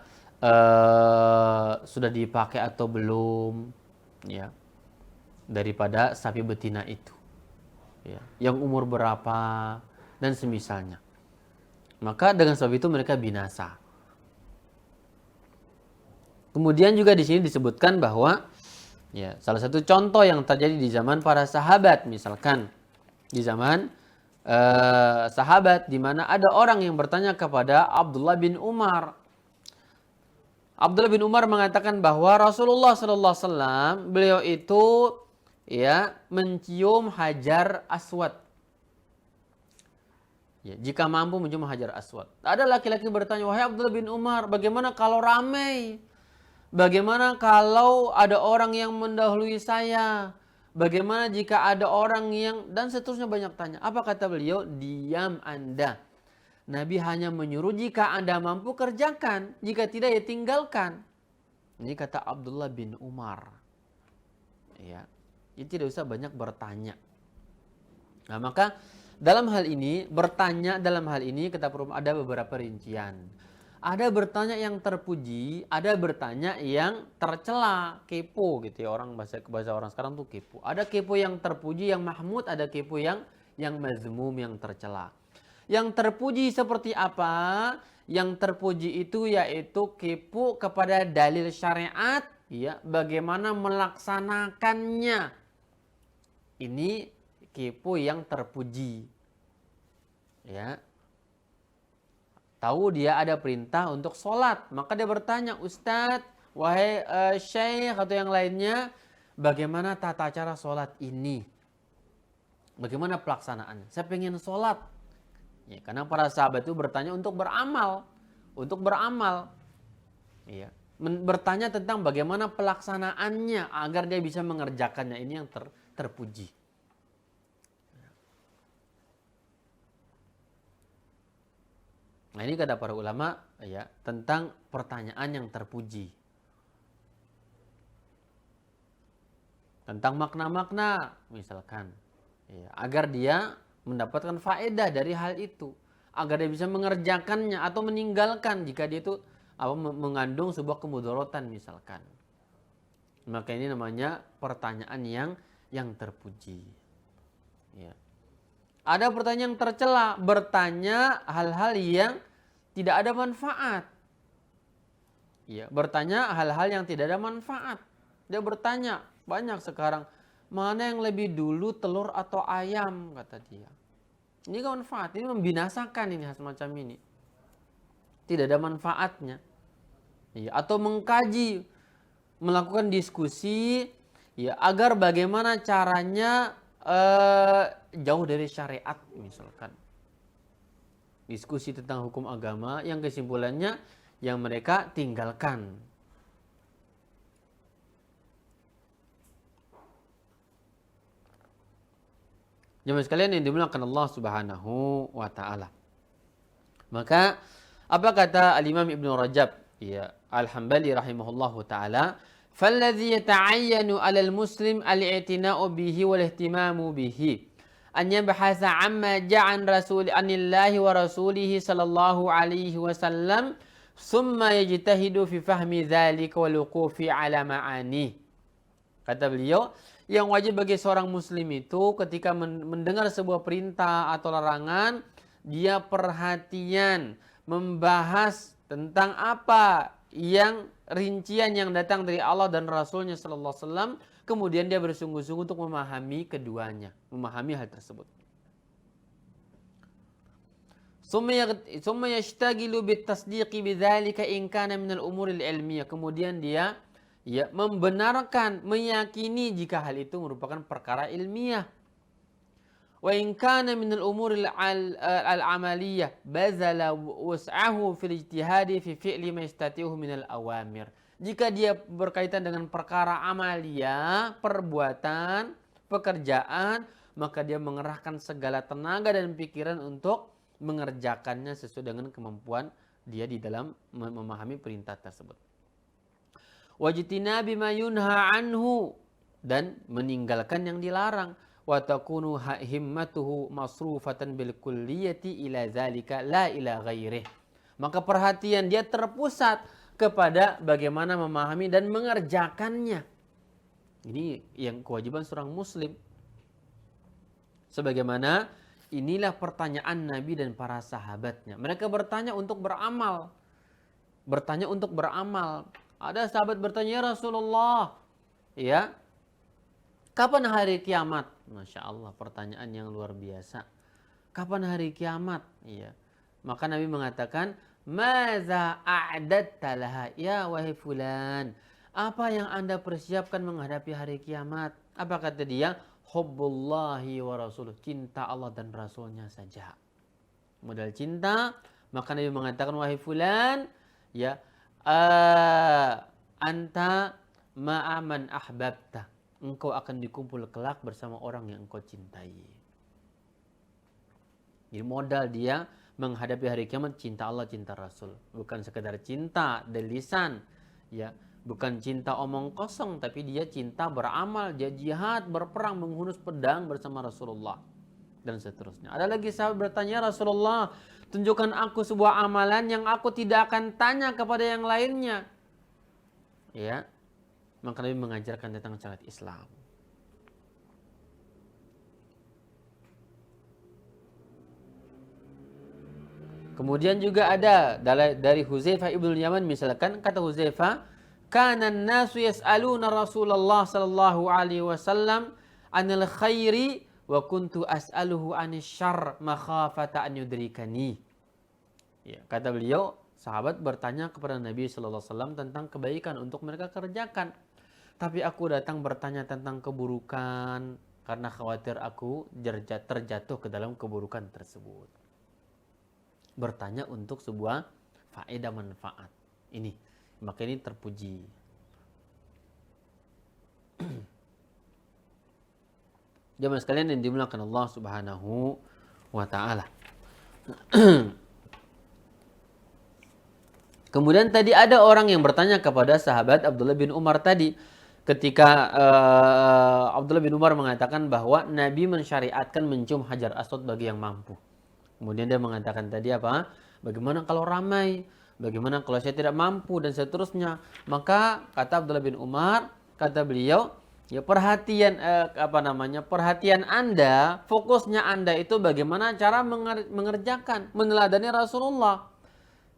sudah dipakai atau belum? Ya. Daripada sapi betina itu. Ya. Yang umur berapa? Dan semisalnya. Maka dengan sebab itu mereka binasa. Kemudian juga di sini disebutkan bahwa ya, salah satu contoh yang terjadi di zaman para sahabat, misalkan di zaman sahabat di mana ada orang yang bertanya kepada Abdullah bin Umar. Abdullah bin Umar mengatakan bahwa Rasulullah sallallahu alaihi wasallam beliau itu ya mencium Hajar Aswad. Ya, jika mampu mencium Hajar Aswad. Ada laki-laki bertanya, wahai Abdullah bin Umar, bagaimana kalau ramai? Bagaimana kalau ada orang yang mendahului saya? Bagaimana jika ada orang yang... Dan seterusnya banyak tanya. Apa kata beliau? Diam Anda. Nabi hanya menyuruh jika Anda mampu kerjakan. Jika tidak ya tinggalkan. Ini kata Abdullah bin Umar. Ya, jadi tidak usah banyak bertanya. Nah maka... Dalam hal ini, bertanya dalam hal ini kita perlu ada beberapa rincian. Ada bertanya yang terpuji, ada bertanya yang tercela, kepo gitu ya. Orang bahasa orang sekarang tuh kepo. Ada kepo yang terpuji, yang mahmud, ada kepo yang mazmum, yang tercela. Yang terpuji seperti apa? Yang terpuji itu yaitu kepo kepada dalil syariat, ya, bagaimana melaksanakannya. Ini kepo yang terpuji. Ya. Tahu dia ada perintah untuk sholat, maka dia bertanya, Ustadz, wahai syekh atau yang lainnya, bagaimana tata cara sholat ini? Bagaimana pelaksanaannya? Saya pengen sholat. Ya, karena para sahabat itu bertanya untuk beramal. Untuk beramal. Ya. Bertanya tentang bagaimana pelaksanaannya agar dia bisa mengerjakannya. Ini yang terpuji. Nah ini kata para ulama ya tentang pertanyaan yang terpuji. Tentang makna-makna misalkan. Ya, agar dia mendapatkan faedah dari hal itu. Agar dia bisa mengerjakannya atau meninggalkan jika dia itu mengandung sebuah kemudaratan misalkan. Maka ini namanya pertanyaan yang terpuji. Ya. Ada pertanyaan yang tercela, bertanya hal-hal yang tidak ada manfaat. Ya, bertanya hal-hal yang tidak ada manfaat. Dia bertanya, banyak sekarang, mana yang lebih dulu telur atau ayam, kata dia. Ini kan manfaat, ini membinasakan ini semacam ini. Tidak ada manfaatnya. Ya, atau mengkaji, melakukan diskusi, ya, agar bagaimana caranya jauh dari syariat misalkan. Diskusi tentang hukum agama yang kesimpulannya yang mereka tinggalkan. Jemaah sekalian yang dimuliakan Allah Subhanahu wa taala. Maka apa kata Al-Imam Ibnu Rajab ya Al-Hambali rahimahullahu taala, "Falladhi yata'ayyanu 'alal muslim al-i'tina'u bihi wal ihtimamu bihi an yabhasa 'amma ja'an rasul anillahi wa rasulihi sallallahu alaihi wasallam thumma yajtahidu fi fahmi dzalika wal wuqufi 'ala ma'ani." Kata beliau, yang wajib bagi seorang muslim itu ketika mendengar sebuah perintah atau larangan, dia perhatian membahas tentang apa yang rincian yang datang dari Allah dan Rasulnya sallallahu alaihi wasallam, kemudian dia bersungguh-sungguh untuk memahami keduanya, memahami hal tersebut. Summa yashtagilu bitasdiqi bidzalika in kana minal umuril ilmiyah. Kemudian dia membenarkan, meyakini jika hal itu merupakan perkara ilmiah. Wa in kana minal umuril al-amaliyah bazala wus'ahu fil ijtihadi fi fi'li ma yastati'uhu minal awamir. Jika dia berkaitan dengan perkara amalia, perbuatan, pekerjaan, maka dia mengerahkan segala tenaga dan pikiran untuk mengerjakannya sesuai dengan kemampuan dia di dalam memahami perintah tersebut. Wajtinabi ma yunha anhu, dan meninggalkan yang dilarang. Wa takunu himmatuhu masrufatan bil kulliyati ila zalika la ila ghairih. Maka perhatian dia terpusat kepada bagaimana memahami dan mengerjakannya. Ini yang kewajiban seorang muslim. Sebagaimana inilah pertanyaan Nabi dan para sahabatnya. Mereka bertanya untuk beramal. Bertanya untuk beramal. Ada sahabat bertanya, ya Rasulullah, ya, kapan hari kiamat? Masya Allah, pertanyaan yang luar biasa. Kapan hari kiamat? Ya. Maka Nabi mengatakan, Maza a'datta laha, ya wahai fulan. Apa yang anda persiapkan menghadapi hari kiamat? Apa kata dia? Hubbullahi wa rasuluh, cinta Allah dan Rasulnya saja. Modal cinta, maka Nabi mengatakan, wahai fulan, ya, anta ma'aman ahbabta, engkau akan dikumpul kelak bersama orang yang engkau cintai. Jadi modal dia menghadapi hari kiamat, cinta Allah, cinta Rasul. Bukan sekedar cinta dari lisan, ya. Bukan cinta omong kosong, tapi dia cinta beramal, dia jihad, berperang, menghunus pedang bersama Rasulullah. Dan seterusnya. Ada lagi sahabat bertanya, Rasulullah, tunjukkan aku sebuah amalan yang aku tidak akan tanya kepada yang lainnya. Ya. Maka Nabi mengajarkan tentang syariat Islam. Kemudian juga ada dari Huzaifah ibnu Yaman, misalkan kata Huzaifah, kana an-nasu yas'aluna Rasulullah sallallahu alaihi wasallam anil khairi wa kuntu as'aluhu anis syarr makhafata an yudrikani. Ya, kata beliau, sahabat bertanya kepada Nabi sallallahu alaihi wasallam tentang kebaikan untuk mereka kerjakan. Tapi aku datang bertanya tentang keburukan karena khawatir aku terjatuh ke dalam keburukan tersebut. Bertanya untuk sebuah faedah manfaat. Ini. Maka ini terpuji. Jemaah sekalian yang dimuliakan Allah Subhanahu wa taala. Kemudian tadi ada orang yang bertanya kepada sahabat Abdullah bin Umar tadi, ketika Abdullah bin Umar mengatakan bahwa Nabi mensyariatkan mencium Hajar Aswad bagi yang mampu. Kemudian dia mengatakan tadi apa? Bagaimana kalau ramai? Bagaimana kalau saya tidak mampu dan seterusnya? Maka kata Abdullah bin Umar, kata beliau, ya perhatian perhatian Anda, fokusnya Anda itu bagaimana cara mengerjakan, meneladani Rasulullah.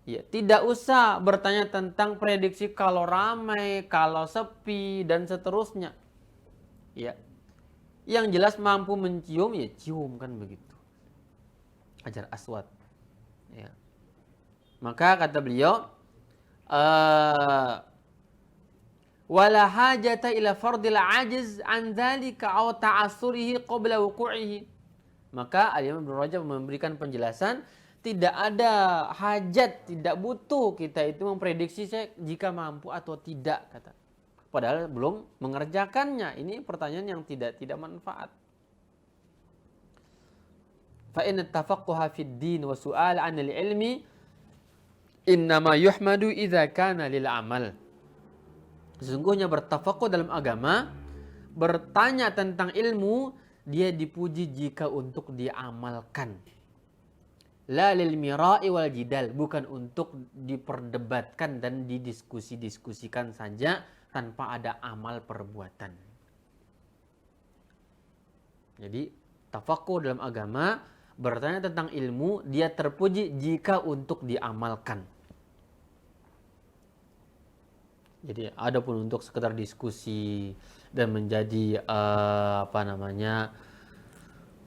Ya, tidak usah bertanya tentang prediksi kalau ramai, kalau sepi dan seterusnya. Ya. Yang jelas mampu mencium, ya cium, kan begitu. Hajar Aswad. Ya. Maka kata beliau, wala hajata ila fardil ajiz an dzalika aw ta'assurihi qabla wuqu'ihi. Maka Al-Imam Ibnu Rajab memberikan penjelasan, tidak ada hajat, tidak butuh kita itu memprediksi jika mampu atau tidak, kata. Padahal belum mengerjakannya. Ini pertanyaan yang tidak manfaat. Fa in tafaqquha fid din wa su'al 'anil ilmi innama yuhmadu idza kana lil amal. Sesungguhnya bertafaqquh dalam agama, bertanya tentang ilmu, dia dipuji jika untuk diamalkan. La lil mira'i wal jidal, bukan untuk diperdebatkan dan didiskusi-diskusikan saja tanpa ada amal perbuatan. Jadi tafaqquh dalam agama, bertanya tentang ilmu, dia terpuji jika untuk diamalkan. Jadi adapun untuk sekedar diskusi, dan menjadi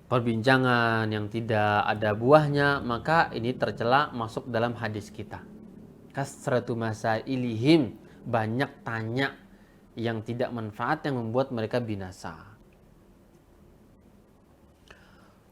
perbincangan yang tidak ada buahnya, maka ini tercela masuk dalam hadis kita. Kasratu masailihim, banyak tanya yang tidak manfaat yang membuat mereka binasa.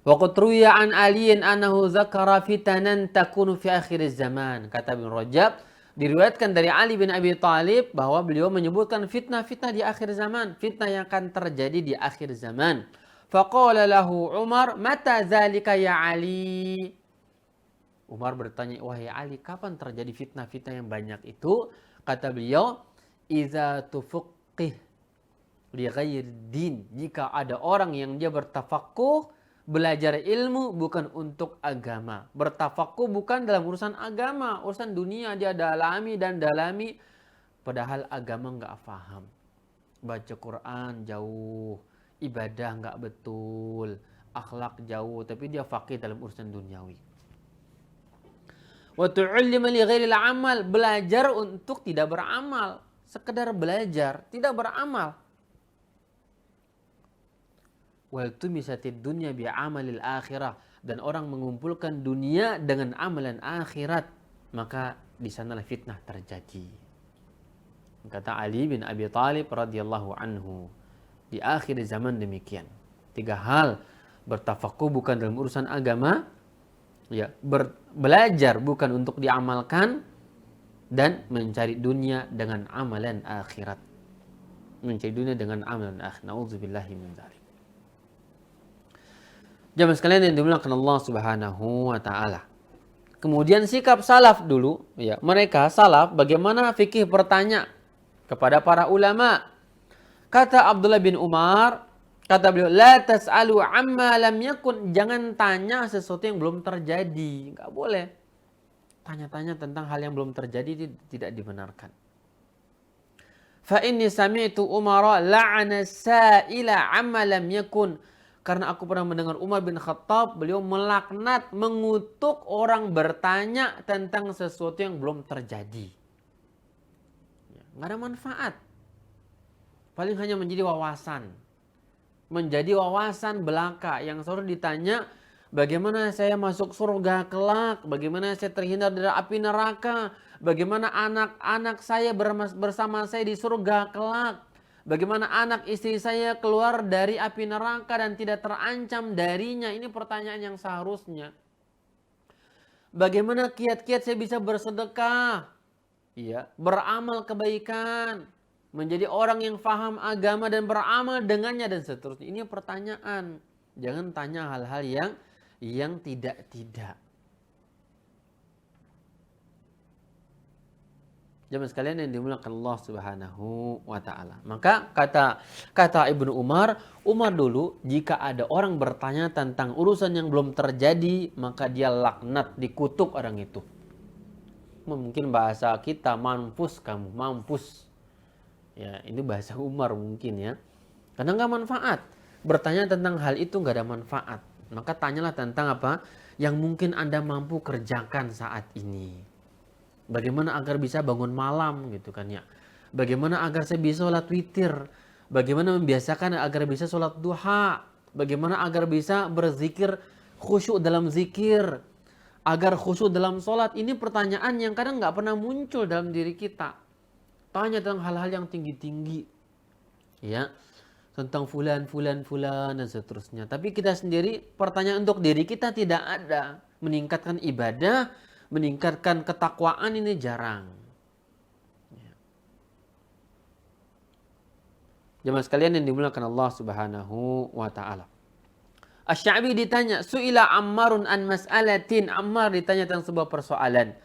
Wa qad ruwiya an aliyin annahu zakara fitanan takunu fi akhir zaman. Kata Ibnu Rajab, diriwayatkan dari Ali bin Abi Thalib bahwa beliau menyebutkan fitnah-fitnah di akhir zaman, fitnah yang akan terjadi di akhir zaman. Faqala lahu Umar, "Mata zalika ya Ali?" Umar bertanya, "Wahai Ali, kapan terjadi fitnah-fitnah yang banyak itu?" Kata beliau, "Iza tufuqqih li ghairi din." Jika ada orang yang dia bertafakuh, belajar ilmu bukan untuk agama. Bertafakuh bukan dalam urusan agama, urusan dunia dia dalami, padahal agama nggak paham. Baca Quran jauh, ibadah nggak betul, akhlak jauh, tapi dia faqih dalam urusan duniawi. Wa tu'allima li ghairil amal, belajar untuk tidak beramal, sekedar belajar, tidak beramal. Wal tumisatid dunya bi amalil akhirah, dan orang mengumpulkan dunia dengan amalan akhirat, maka di sanalah fitnah terjadi. Kata Ali bin Abi Thalib radhiyallahu anhu, di akhir zaman demikian. 3 hal, bertafakuh bukan dalam urusan agama, ya, belajar bukan untuk diamalkan, dan mencari dunia dengan amalan akhirat. Mencari dunia dengan amalan akhirat. Nauzubillahi min dzalik. Jamaah sekalian yang dimuliakan Allah Subhanahu wa taala. Kemudian sikap salaf dulu, ya, mereka salaf bagaimana fikih bertanya kepada para ulama. Kata Abdullah bin Umar, kata beliau, "La tas'alu amma lam yakun." Jangan tanya sesuatu yang belum terjadi, enggak boleh. Tanya-tanya tentang hal yang belum terjadi tidak dibenarkan. Fa inni sami'tu Umar la'ana sa'ila amma lam yakun. Karena aku pernah mendengar Umar bin Khattab, beliau melaknat, mengutuk orang bertanya tentang sesuatu yang belum terjadi. Nggak ada manfaat. Paling hanya menjadi wawasan. Menjadi wawasan belaka yang selalu ditanya, bagaimana saya masuk surga kelak, bagaimana saya terhindar dari api neraka, bagaimana anak-anak saya bersama saya di surga kelak. Bagaimana anak istri saya keluar dari api neraka dan tidak terancam darinya? Ini pertanyaan yang seharusnya. Bagaimana kiat-kiat saya bisa bersedekah? Ya, beramal kebaikan. Menjadi orang yang faham agama dan beramal dengannya dan seterusnya. Ini pertanyaan. Jangan tanya hal-hal yang tidak-tidak. Jamaah sekalian yang dimuliakan Allah Subhanahu wa taala. Maka kata Ibnu Umar dulu jika ada orang bertanya tentang urusan yang belum terjadi, maka dia laknat, dikutuk orang itu. Mungkin bahasa kita, mampus kamu, mampus. Ya, ini bahasa Umar mungkin ya. Karena enggak manfaat. Bertanya tentang hal itu enggak ada manfaat. Maka tanyalah tentang apa yang mungkin Anda mampu kerjakan saat ini. Bagaimana agar bisa bangun malam gitu kan ya. Bagaimana agar saya bisa sholat witir. Bagaimana membiasakan agar bisa sholat duha. Bagaimana agar bisa berzikir khusyuk dalam zikir. Agar khusyuk dalam sholat. Ini pertanyaan yang kadang nggak pernah muncul dalam diri kita. Tanya tentang hal-hal yang tinggi-tinggi. Ya. Tentang fulan dan seterusnya. Tapi kita sendiri pertanyaan untuk diri kita tidak ada. Meningkatkan ibadah, meningkatkan ketakwaan ini jarang. Jemaah sekalian yang dimuliakan Allah Subhanahu wa taala. Asy-Sya'bi ditanya, "Su'ila Ammarun an mas'alatin." Ammar ditanya tentang sebuah persoalan.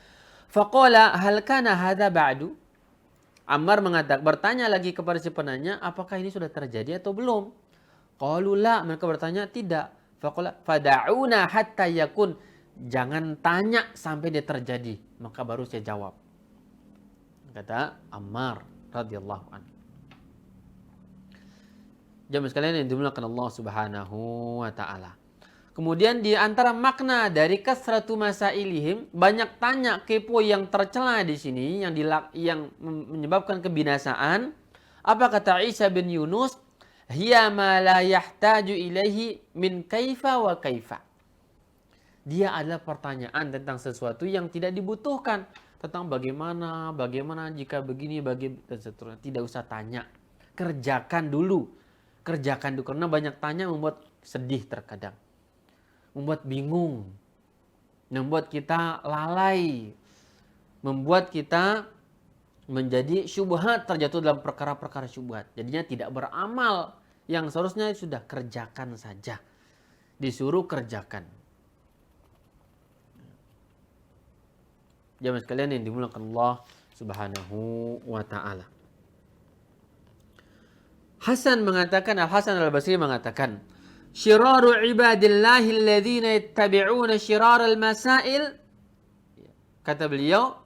Faqala, "Hal kana hadza ba'du?" Ammar bertanya lagi kepada si penanya, apakah ini sudah terjadi atau belum? Qalu la, mereka bertanya tidak. Faqala, "Fada'una hatta yakun." Jangan tanya sampai dia terjadi, maka baru saya jawab. Kata Ammar radhiyallahu anhu. Jamaah sekalian yang dimuliakan Allah Subhanahu wa taala. Kemudian di antara makna dari kasratu masailihim, banyak tanya kepo yang tercela di sini yang menyebabkan kebinasaan Apa kata Isa bin Yunus? Hiya ma la yahtaju ilaihi min kaifa wa kaifa. Dia adalah pertanyaan tentang sesuatu yang tidak dibutuhkan. Tentang bagaimana jika begini, dan seterusnya. Tidak usah tanya. Kerjakan dulu. Karena banyak tanya membuat sedih terkadang. Membuat bingung. Membuat kita lalai. Membuat kita menjadi syubhat, terjatuh dalam perkara-perkara syubhat. Jadinya tidak beramal. Yang seharusnya sudah kerjakan saja. Disuruh kerjakan. Jamaah sekalian yang dimuliakan Allah Subhanahu wa taala. Al-Hasan Al-Basri mengatakan, "Syiraru ibadillahi alladhina yattabi'una syiraral masail." Kata beliau,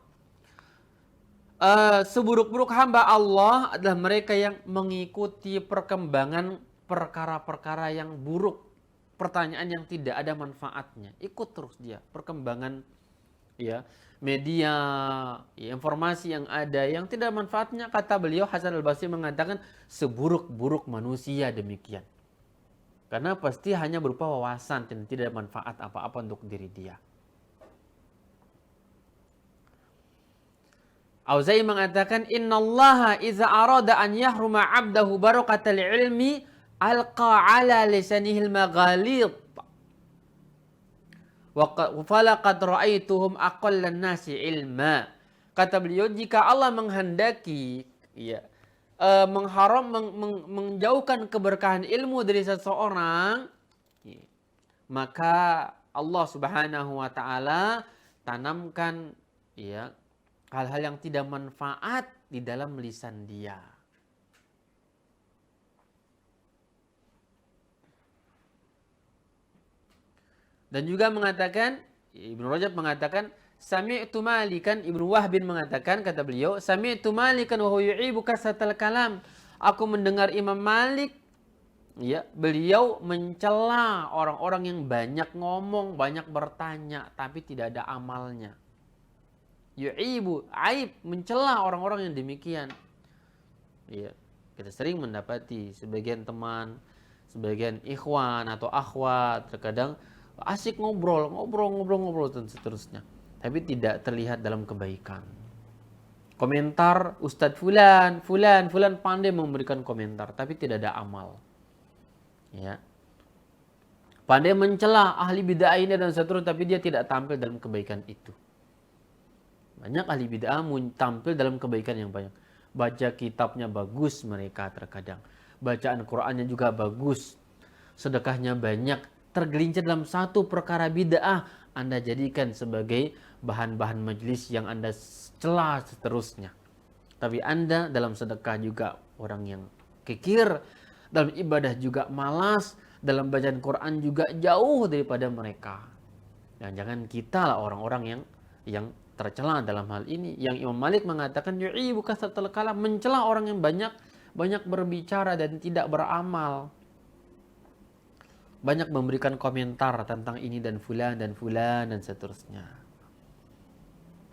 seburuk-buruk hamba Allah adalah mereka yang mengikuti perkembangan perkara-perkara yang buruk, pertanyaan yang tidak ada manfaatnya. Ikut terus dia perkembangan media, informasi yang ada yang tidak ada manfaatnya. Kata beliau, Hasan Al-Basri mengatakan, seburuk-buruk manusia demikian. Karena pasti hanya berupa wawasan dan tidak ada manfaat apa-apa untuk diri dia. Auza'i mengatakan, innallaha iza arada an yahruma 'abdahu barakatal ilmi alqa 'ala lisanihil maghalid. Wa falaqad ra'aituhum aqallan nasi ilma. Kata beliau, jika Allah menghendaki menjauhkan keberkahan ilmu dari seseorang, maka Allah Subhanahu wa taala tanamkan hal-hal yang tidak manfaat di dalam lisan dia. Dan juga mengatakan, Ibnu Rajab mengatakan, sami'tu Malikan, Ibnu Wahbin mengatakan, kata beliau, sami'tu Malikan wa huwa yu'ibu kasratal kalam. Aku mendengar Imam Malik, beliau mencela orang-orang yang banyak ngomong, banyak bertanya, tapi tidak ada amalnya. Yu'ibu, aib, mencela orang-orang yang demikian. Kita sering mendapati sebagian teman, sebagian ikhwan atau akhwat terkadang asik ngobrol dan seterusnya, tapi tidak terlihat dalam kebaikan. Komentar Ustadz fulan pandai memberikan komentar, tapi tidak ada amal. Pandai mencela ahli bid'ah ini dan seterusnya, tapi dia tidak tampil dalam kebaikan itu. Banyak ahli bid'ah tampil dalam kebaikan yang banyak. Baca kitabnya bagus mereka terkadang. Bacaan Qur'annya juga bagus. Sedekahnya banyak. Tergelincir dalam satu perkara bid'ah, Anda jadikan sebagai bahan-bahan majelis yang Anda cela seterusnya. Tapi Anda dalam sedekah juga orang yang kikir, dalam ibadah juga malas, dalam bacaan Quran juga jauh daripada mereka. Dan jangan kita lah orang-orang yang tercela dalam hal ini. Yang Imam Malik mengatakan, yu'ibu kasratal kalam, mencela orang yang banyak berbicara dan tidak beramal. Banyak memberikan komentar tentang ini dan fulan dan seterusnya.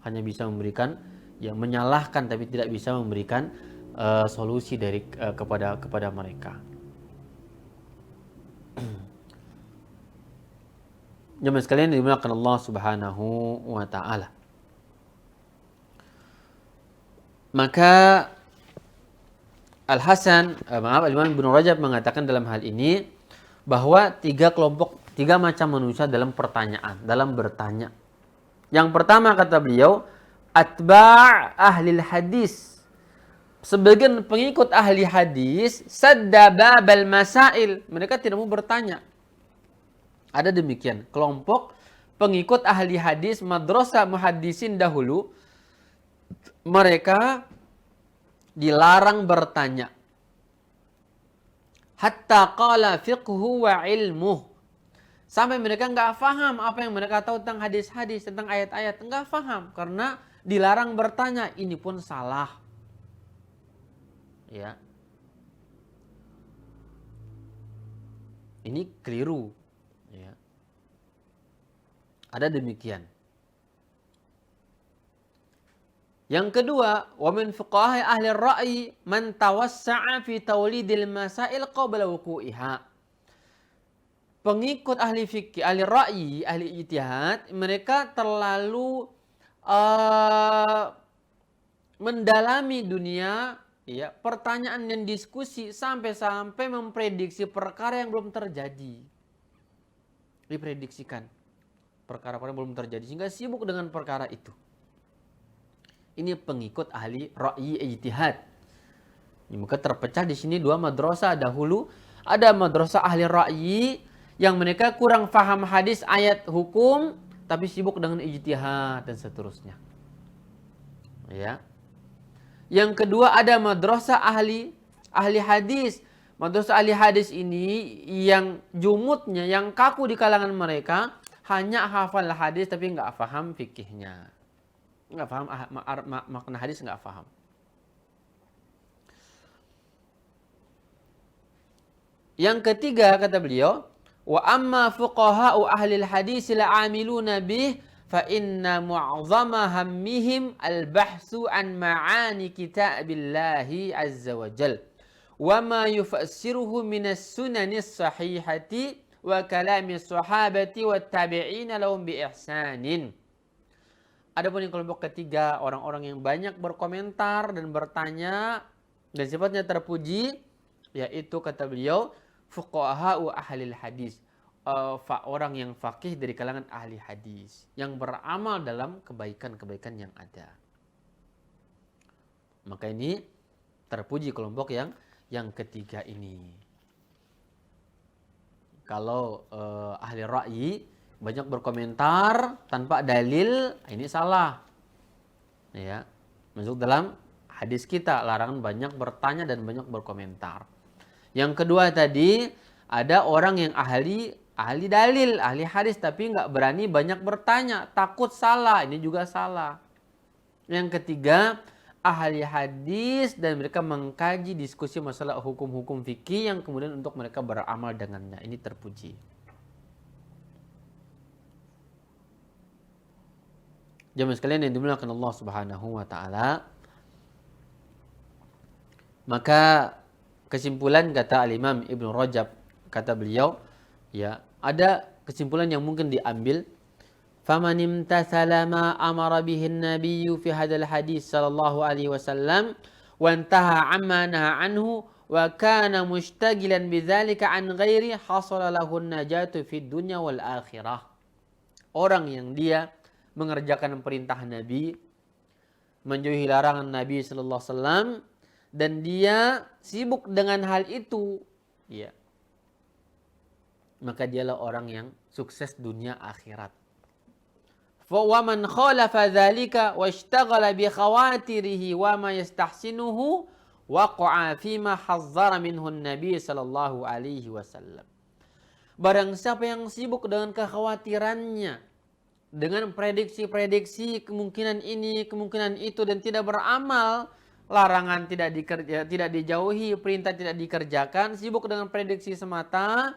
Hanya bisa memberikan menyalahkan, tapi tidak bisa memberikan solusi dari kepada mereka. Jemaah sekalian dimuliakan Allah Subhanahu wa taala. Maka Al-Imam Ibnu Rajab mengatakan dalam hal ini bahwa tiga macam manusia dalam pertanyaan, dalam bertanya. Yang pertama kata beliau, atba' ahlil hadis. Sebagian pengikut ahli hadis, sadda babal masail. Mereka tidak mau bertanya. Ada demikian kelompok pengikut ahli hadis madrasah muhaddisin dahulu. Mereka dilarang bertanya. Hatta qala fiqhu wa ilmuh. Sampai mereka nggak faham apa yang mereka tahu tentang hadis-hadis, tentang ayat-ayat. Nggak faham karena dilarang bertanya. Ini pun salah. Ini keliru. Ada demikian. Yang kedua, wa min fuqaha ahli ar-ra'yi man tawassa'a fi tawlidil masail qabla wuqu'iha. Pengikut ahli fikih, ahli ra'yi, ahli ijtihad, mereka terlalu mendalami dunia, ya, pertanyaan dan diskusi sampai-sampai memprediksi perkara yang belum terjadi. Diprediksikan perkara-perkara yang belum terjadi sehingga sibuk dengan perkara itu. Ini pengikut ahli ra'yi ijtihad. Maka terpecah di sini dua madrasah. Dahulu ada madrasah ahli ra'yi yang mereka kurang faham hadis, ayat, hukum, tapi sibuk dengan ijtihad dan seterusnya. Ya. Yang kedua ada madrasah ahli hadis. Madrasah ahli hadis ini yang jumutnya, yang kaku di kalangan mereka, hanya hafal hadis tapi nggak paham fikihnya. Nggak paham makna hadis, nggak paham. Yang ketiga kata beliau, wa amma fuqaha'u ahli hadis la'amiluna bih fa inna mu'azzama hammihim al-bahsu an ma'ani kitabillahi azza wa jal wa ma yufassiruhu minas sunanis sahihati wa kalami sahabati wa tabi'ina lahum bi ihsanin. Adapun yang kelompok ketiga, orang-orang yang banyak berkomentar dan bertanya dan sifatnya terpuji, yaitu kata beliau fuqaha'u ahlil hadis, orang yang faqih dari kalangan ahli hadis yang beramal dalam kebaikan-kebaikan yang ada. Maka ini terpuji kelompok yang ketiga ini. Kalau ahli ra'yi banyak berkomentar tanpa dalil, ini salah. Ya, masuk dalam hadis kita, larangan banyak bertanya dan banyak berkomentar. Yang kedua tadi, ada orang yang ahli dalil, ahli hadis, tapi nggak berani banyak bertanya, takut salah, ini juga salah. Yang ketiga, ahli hadis dan mereka mengkaji diskusi masalah hukum-hukum fikih yang kemudian untuk mereka beramal dengannya, ini terpuji. Jemaah sekalian yang dimuliakan Allah Subhanahu wa taala. Maka kesimpulan kata Al-Imam Ibnu Rajab, kata beliau, ya, ada kesimpulan yang mungkin diambil. Faman imtathala ma amara bihi an-nabiy fi hadzal hadis sallallahu alaihi wasallam wa intaha amma naha anhu wa kana mushtagilan bidzalika an ghairi hasala lahu an-najatu fid dunya wal akhirah. Orang yang dia mengerjakan perintah Nabi, menjauhi larangan Nabi sallallahu alaihi wasallam, dan dia sibuk dengan hal itu, ya, maka dialah orang yang sukses dunia akhirat. Fa wa man khalafa dzalika washtaghala bi khawatirihi wa ma yastahsinuhu waqa'a fima hazzara minhu an-nabi sallallahu alaihi wasallam. Barang siapa yang sibuk dengan kekhawatirannya, dengan prediksi-prediksi kemungkinan ini, kemungkinan itu, dan tidak beramal, larangan tidak dijauhi, perintah tidak dikerjakan, sibuk dengan prediksi semata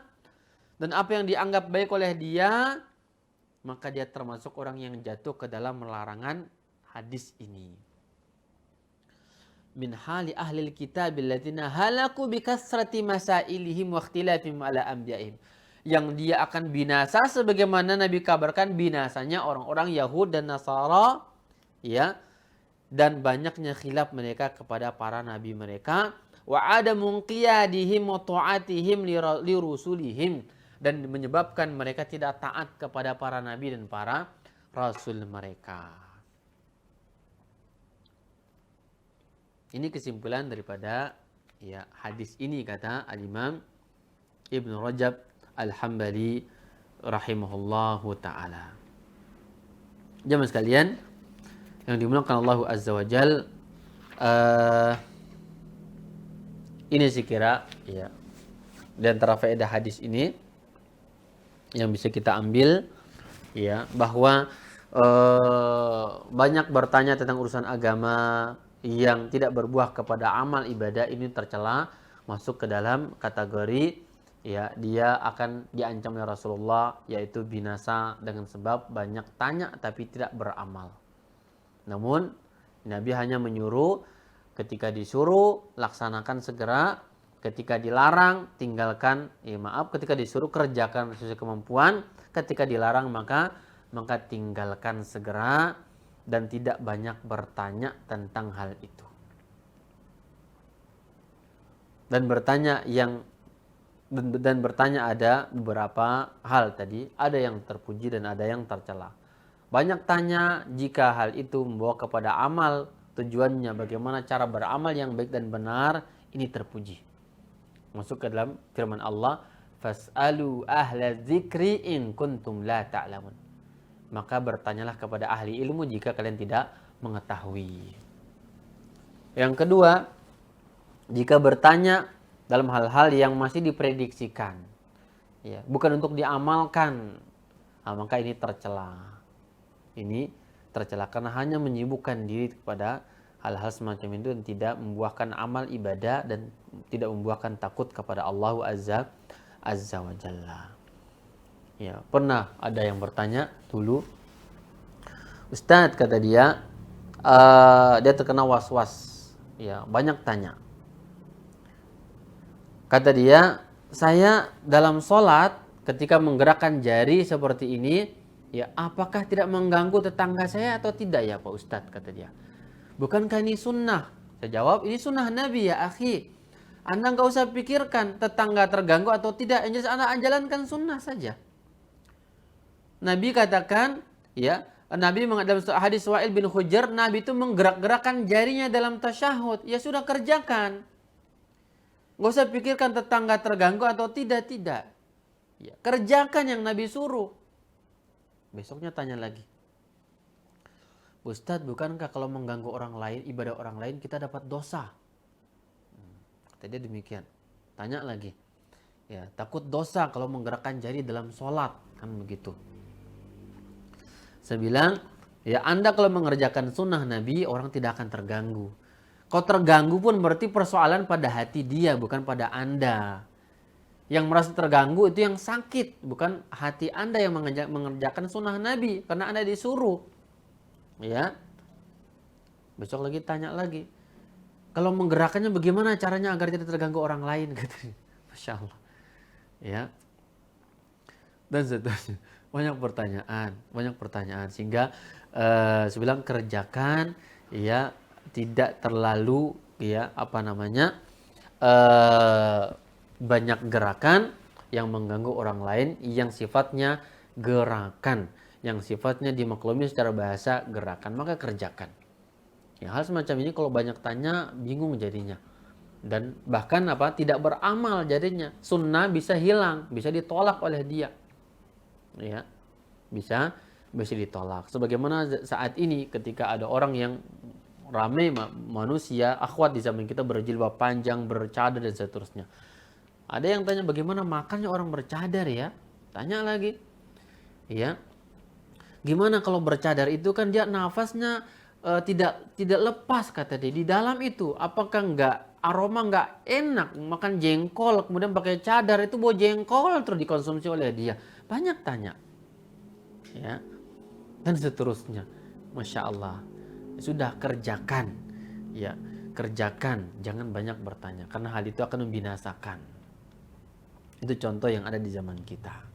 dan apa yang dianggap baik oleh dia, maka dia termasuk orang yang jatuh ke dalam larangan hadis ini. Min hali ahlil kitab alladziina halaku bi kasrati masailihim wa ikhtilafihim ala anbiya'ihim. Yang dia akan binasa sebagaimana Nabi kabarkan binasanya orang-orang Yahud dan Nasara, ya, dan banyaknya khilaf mereka kepada para nabi mereka, wa adamu qiyadihim wa ta'atihim li rusulihim, dan menyebabkan mereka tidak taat kepada para nabi dan para rasul mereka. Ini kesimpulan daripada, ya, hadis ini, kata Al-Imam Ibnu Rajab Al-Hambali rahimahullahu ta'ala. Jemaah sekalian yang dimuliakan Allah Azza wa Jal, ini sekira, ya, di antara faedah hadis ini yang bisa kita ambil, ya, bahwa banyak bertanya tentang urusan agama yang tidak berbuah kepada amal ibadah ini tercela masuk ke dalam kategori, ya, dia akan diancam oleh Rasulullah, yaitu binasa dengan sebab banyak tanya tapi tidak beramal. Namun Nabi hanya menyuruh, ketika disuruh laksanakan segera, ketika dilarang tinggalkan, ketika disuruh kerjakan sesuai kemampuan, ketika dilarang maka tinggalkan segera dan tidak banyak bertanya tentang hal itu. Dan bertanya ada beberapa hal tadi, ada yang terpuji dan ada yang tercela. Banyak tanya jika hal itu membawa kepada amal, tujuannya bagaimana cara beramal yang baik dan benar, ini terpuji. Masuk ke dalam firman Allah, fas'alu ahla dzikri in kuntum la ta'lamun. Maka bertanyalah kepada ahli ilmu jika kalian tidak mengetahui. Yang kedua, jika bertanya dalam hal-hal yang masih diprediksikan, ya, bukan untuk diamalkan, maka ini tercela. Ini tercela karena hanya menyibukkan diri kepada hal-hal semacam itu dan tidak membuahkan amal ibadah dan tidak membuahkan takut kepada Allah Azza wa Jalla. Ya, pernah ada yang bertanya dulu, Ustadz, kata dia, dia terkena was-was, ya, banyak tanya. Kata dia, saya dalam sholat ketika menggerakkan jari seperti ini, ya, apakah tidak mengganggu tetangga saya atau tidak ya Pak Ustadz, kata dia. Bukankah ini sunnah? Saya jawab, ini sunnah Nabi ya akhi. Anda nggak usah pikirkan tetangga terganggu atau tidak. Yang jelas Anda jalankan sunnah saja. Nabi katakan, ya, Nabi dalam hadis Wa'il bin Hujr, Nabi itu menggerak-gerakkan jarinya dalam tasyahud. Ya sudah, kerjakan. Nggak usah pikirkan tetangga terganggu atau tidak. Ya, kerjakan yang Nabi suruh. Besoknya tanya lagi, Ustadz, bukankah kalau mengganggu orang lain, ibadah orang lain, kita dapat dosa? Kata dia demikian. Tanya lagi, ya, takut dosa kalau menggerakkan jari dalam sholat, kan begitu. Saya bilang, ya, Anda kalau mengerjakan sunnah Nabi, orang tidak akan terganggu. Kalau terganggu pun berarti persoalan pada hati dia, bukan pada Anda. Yang merasa terganggu itu yang sakit, bukan hati Anda yang mengerjakan sunnah Nabi, karena Anda disuruh. Ya, besok lagi tanya lagi, kalau menggerakkannya bagaimana caranya agar tidak terganggu orang lain, katanya. Masya Allah, ya, dan seterusnya. Banyak pertanyaan sehingga saya bilang kerjakan, ya, tidak terlalu, ya, banyak gerakan yang mengganggu orang lain yang sifatnya gerakan, yang sifatnya dimaklumi secara bahasa gerakan, maka kerjakan. Ya, hal semacam ini kalau banyak tanya bingung jadinya. Dan bahkan tidak beramal jadinya. Sunnah bisa hilang, bisa ditolak oleh dia. Ya, bisa ditolak. Sebagaimana saat ini ketika ada orang yang ramai manusia, akhwat di zaman kita berjilbab panjang, bercadar dan seterusnya. Ada yang tanya bagaimana makannya orang bercadar ya? Tanya lagi. Ya. Gimana kalau bercadar itu kan dia nafasnya tidak lepas, kata dia di dalam itu. Apakah aroma nggak enak makan jengkol kemudian pakai cadar, itu bau jengkol terus dikonsumsi oleh dia. Banyak tanya, ya, dan seterusnya. Masya Allah. Sudah, kerjakan, ya, kerjakan, jangan banyak bertanya karena hal itu akan membinasakan. Itu contoh yang ada di zaman kita.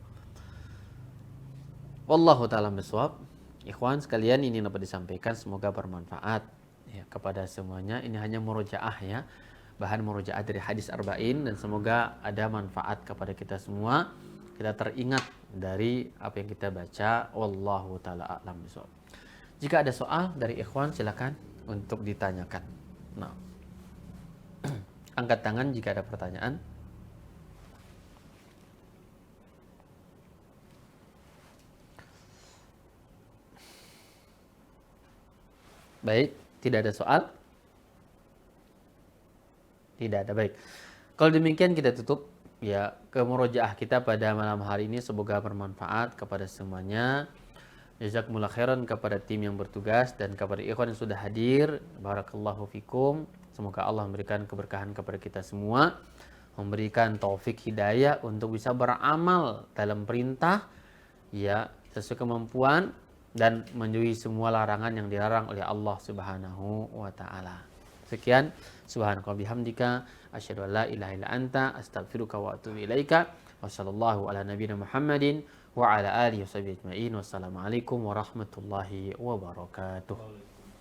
Wallahu ta'ala bishawab. Ikhwan sekalian, ini dapat disampaikan, semoga bermanfaat, ya, kepada semuanya. Ini hanya murojaah, ya, bahan murojaah dari hadis arba'in, dan semoga ada manfaat kepada kita semua. Kita teringat dari apa yang kita baca. Wallahu ta'ala a'lam bishawab. Jika ada soal dari ikhwan, silakan untuk ditanyakan. Nah, angkat tangan jika ada pertanyaan. Baik, tidak ada soal? Tidak ada, baik. Kalau demikian kita tutup, ya, kemurojaah kita pada malam hari ini. Semoga bermanfaat kepada semuanya. Jazakumullah khairan kepada tim yang bertugas dan kepada ikhwan yang sudah hadir. Barakallahu fikum. Semoga Allah memberikan keberkahan kepada kita semua, memberikan taufik hidayah untuk bisa beramal dalam perintah, ya, sesuai kemampuan, dan menjauhi semua larangan yang dilarang oleh Allah Subhanahu wa taala. Sekian, subhanaka bihamdika asyhadu an la ilaha illa anta astaghfiruka wa atubu ilaika. Wassallallahu ala nabiyina Muhammadin wa ala alihi washabihi ajmain. Wassalamualaikum warahmatullahi wabarakatuh.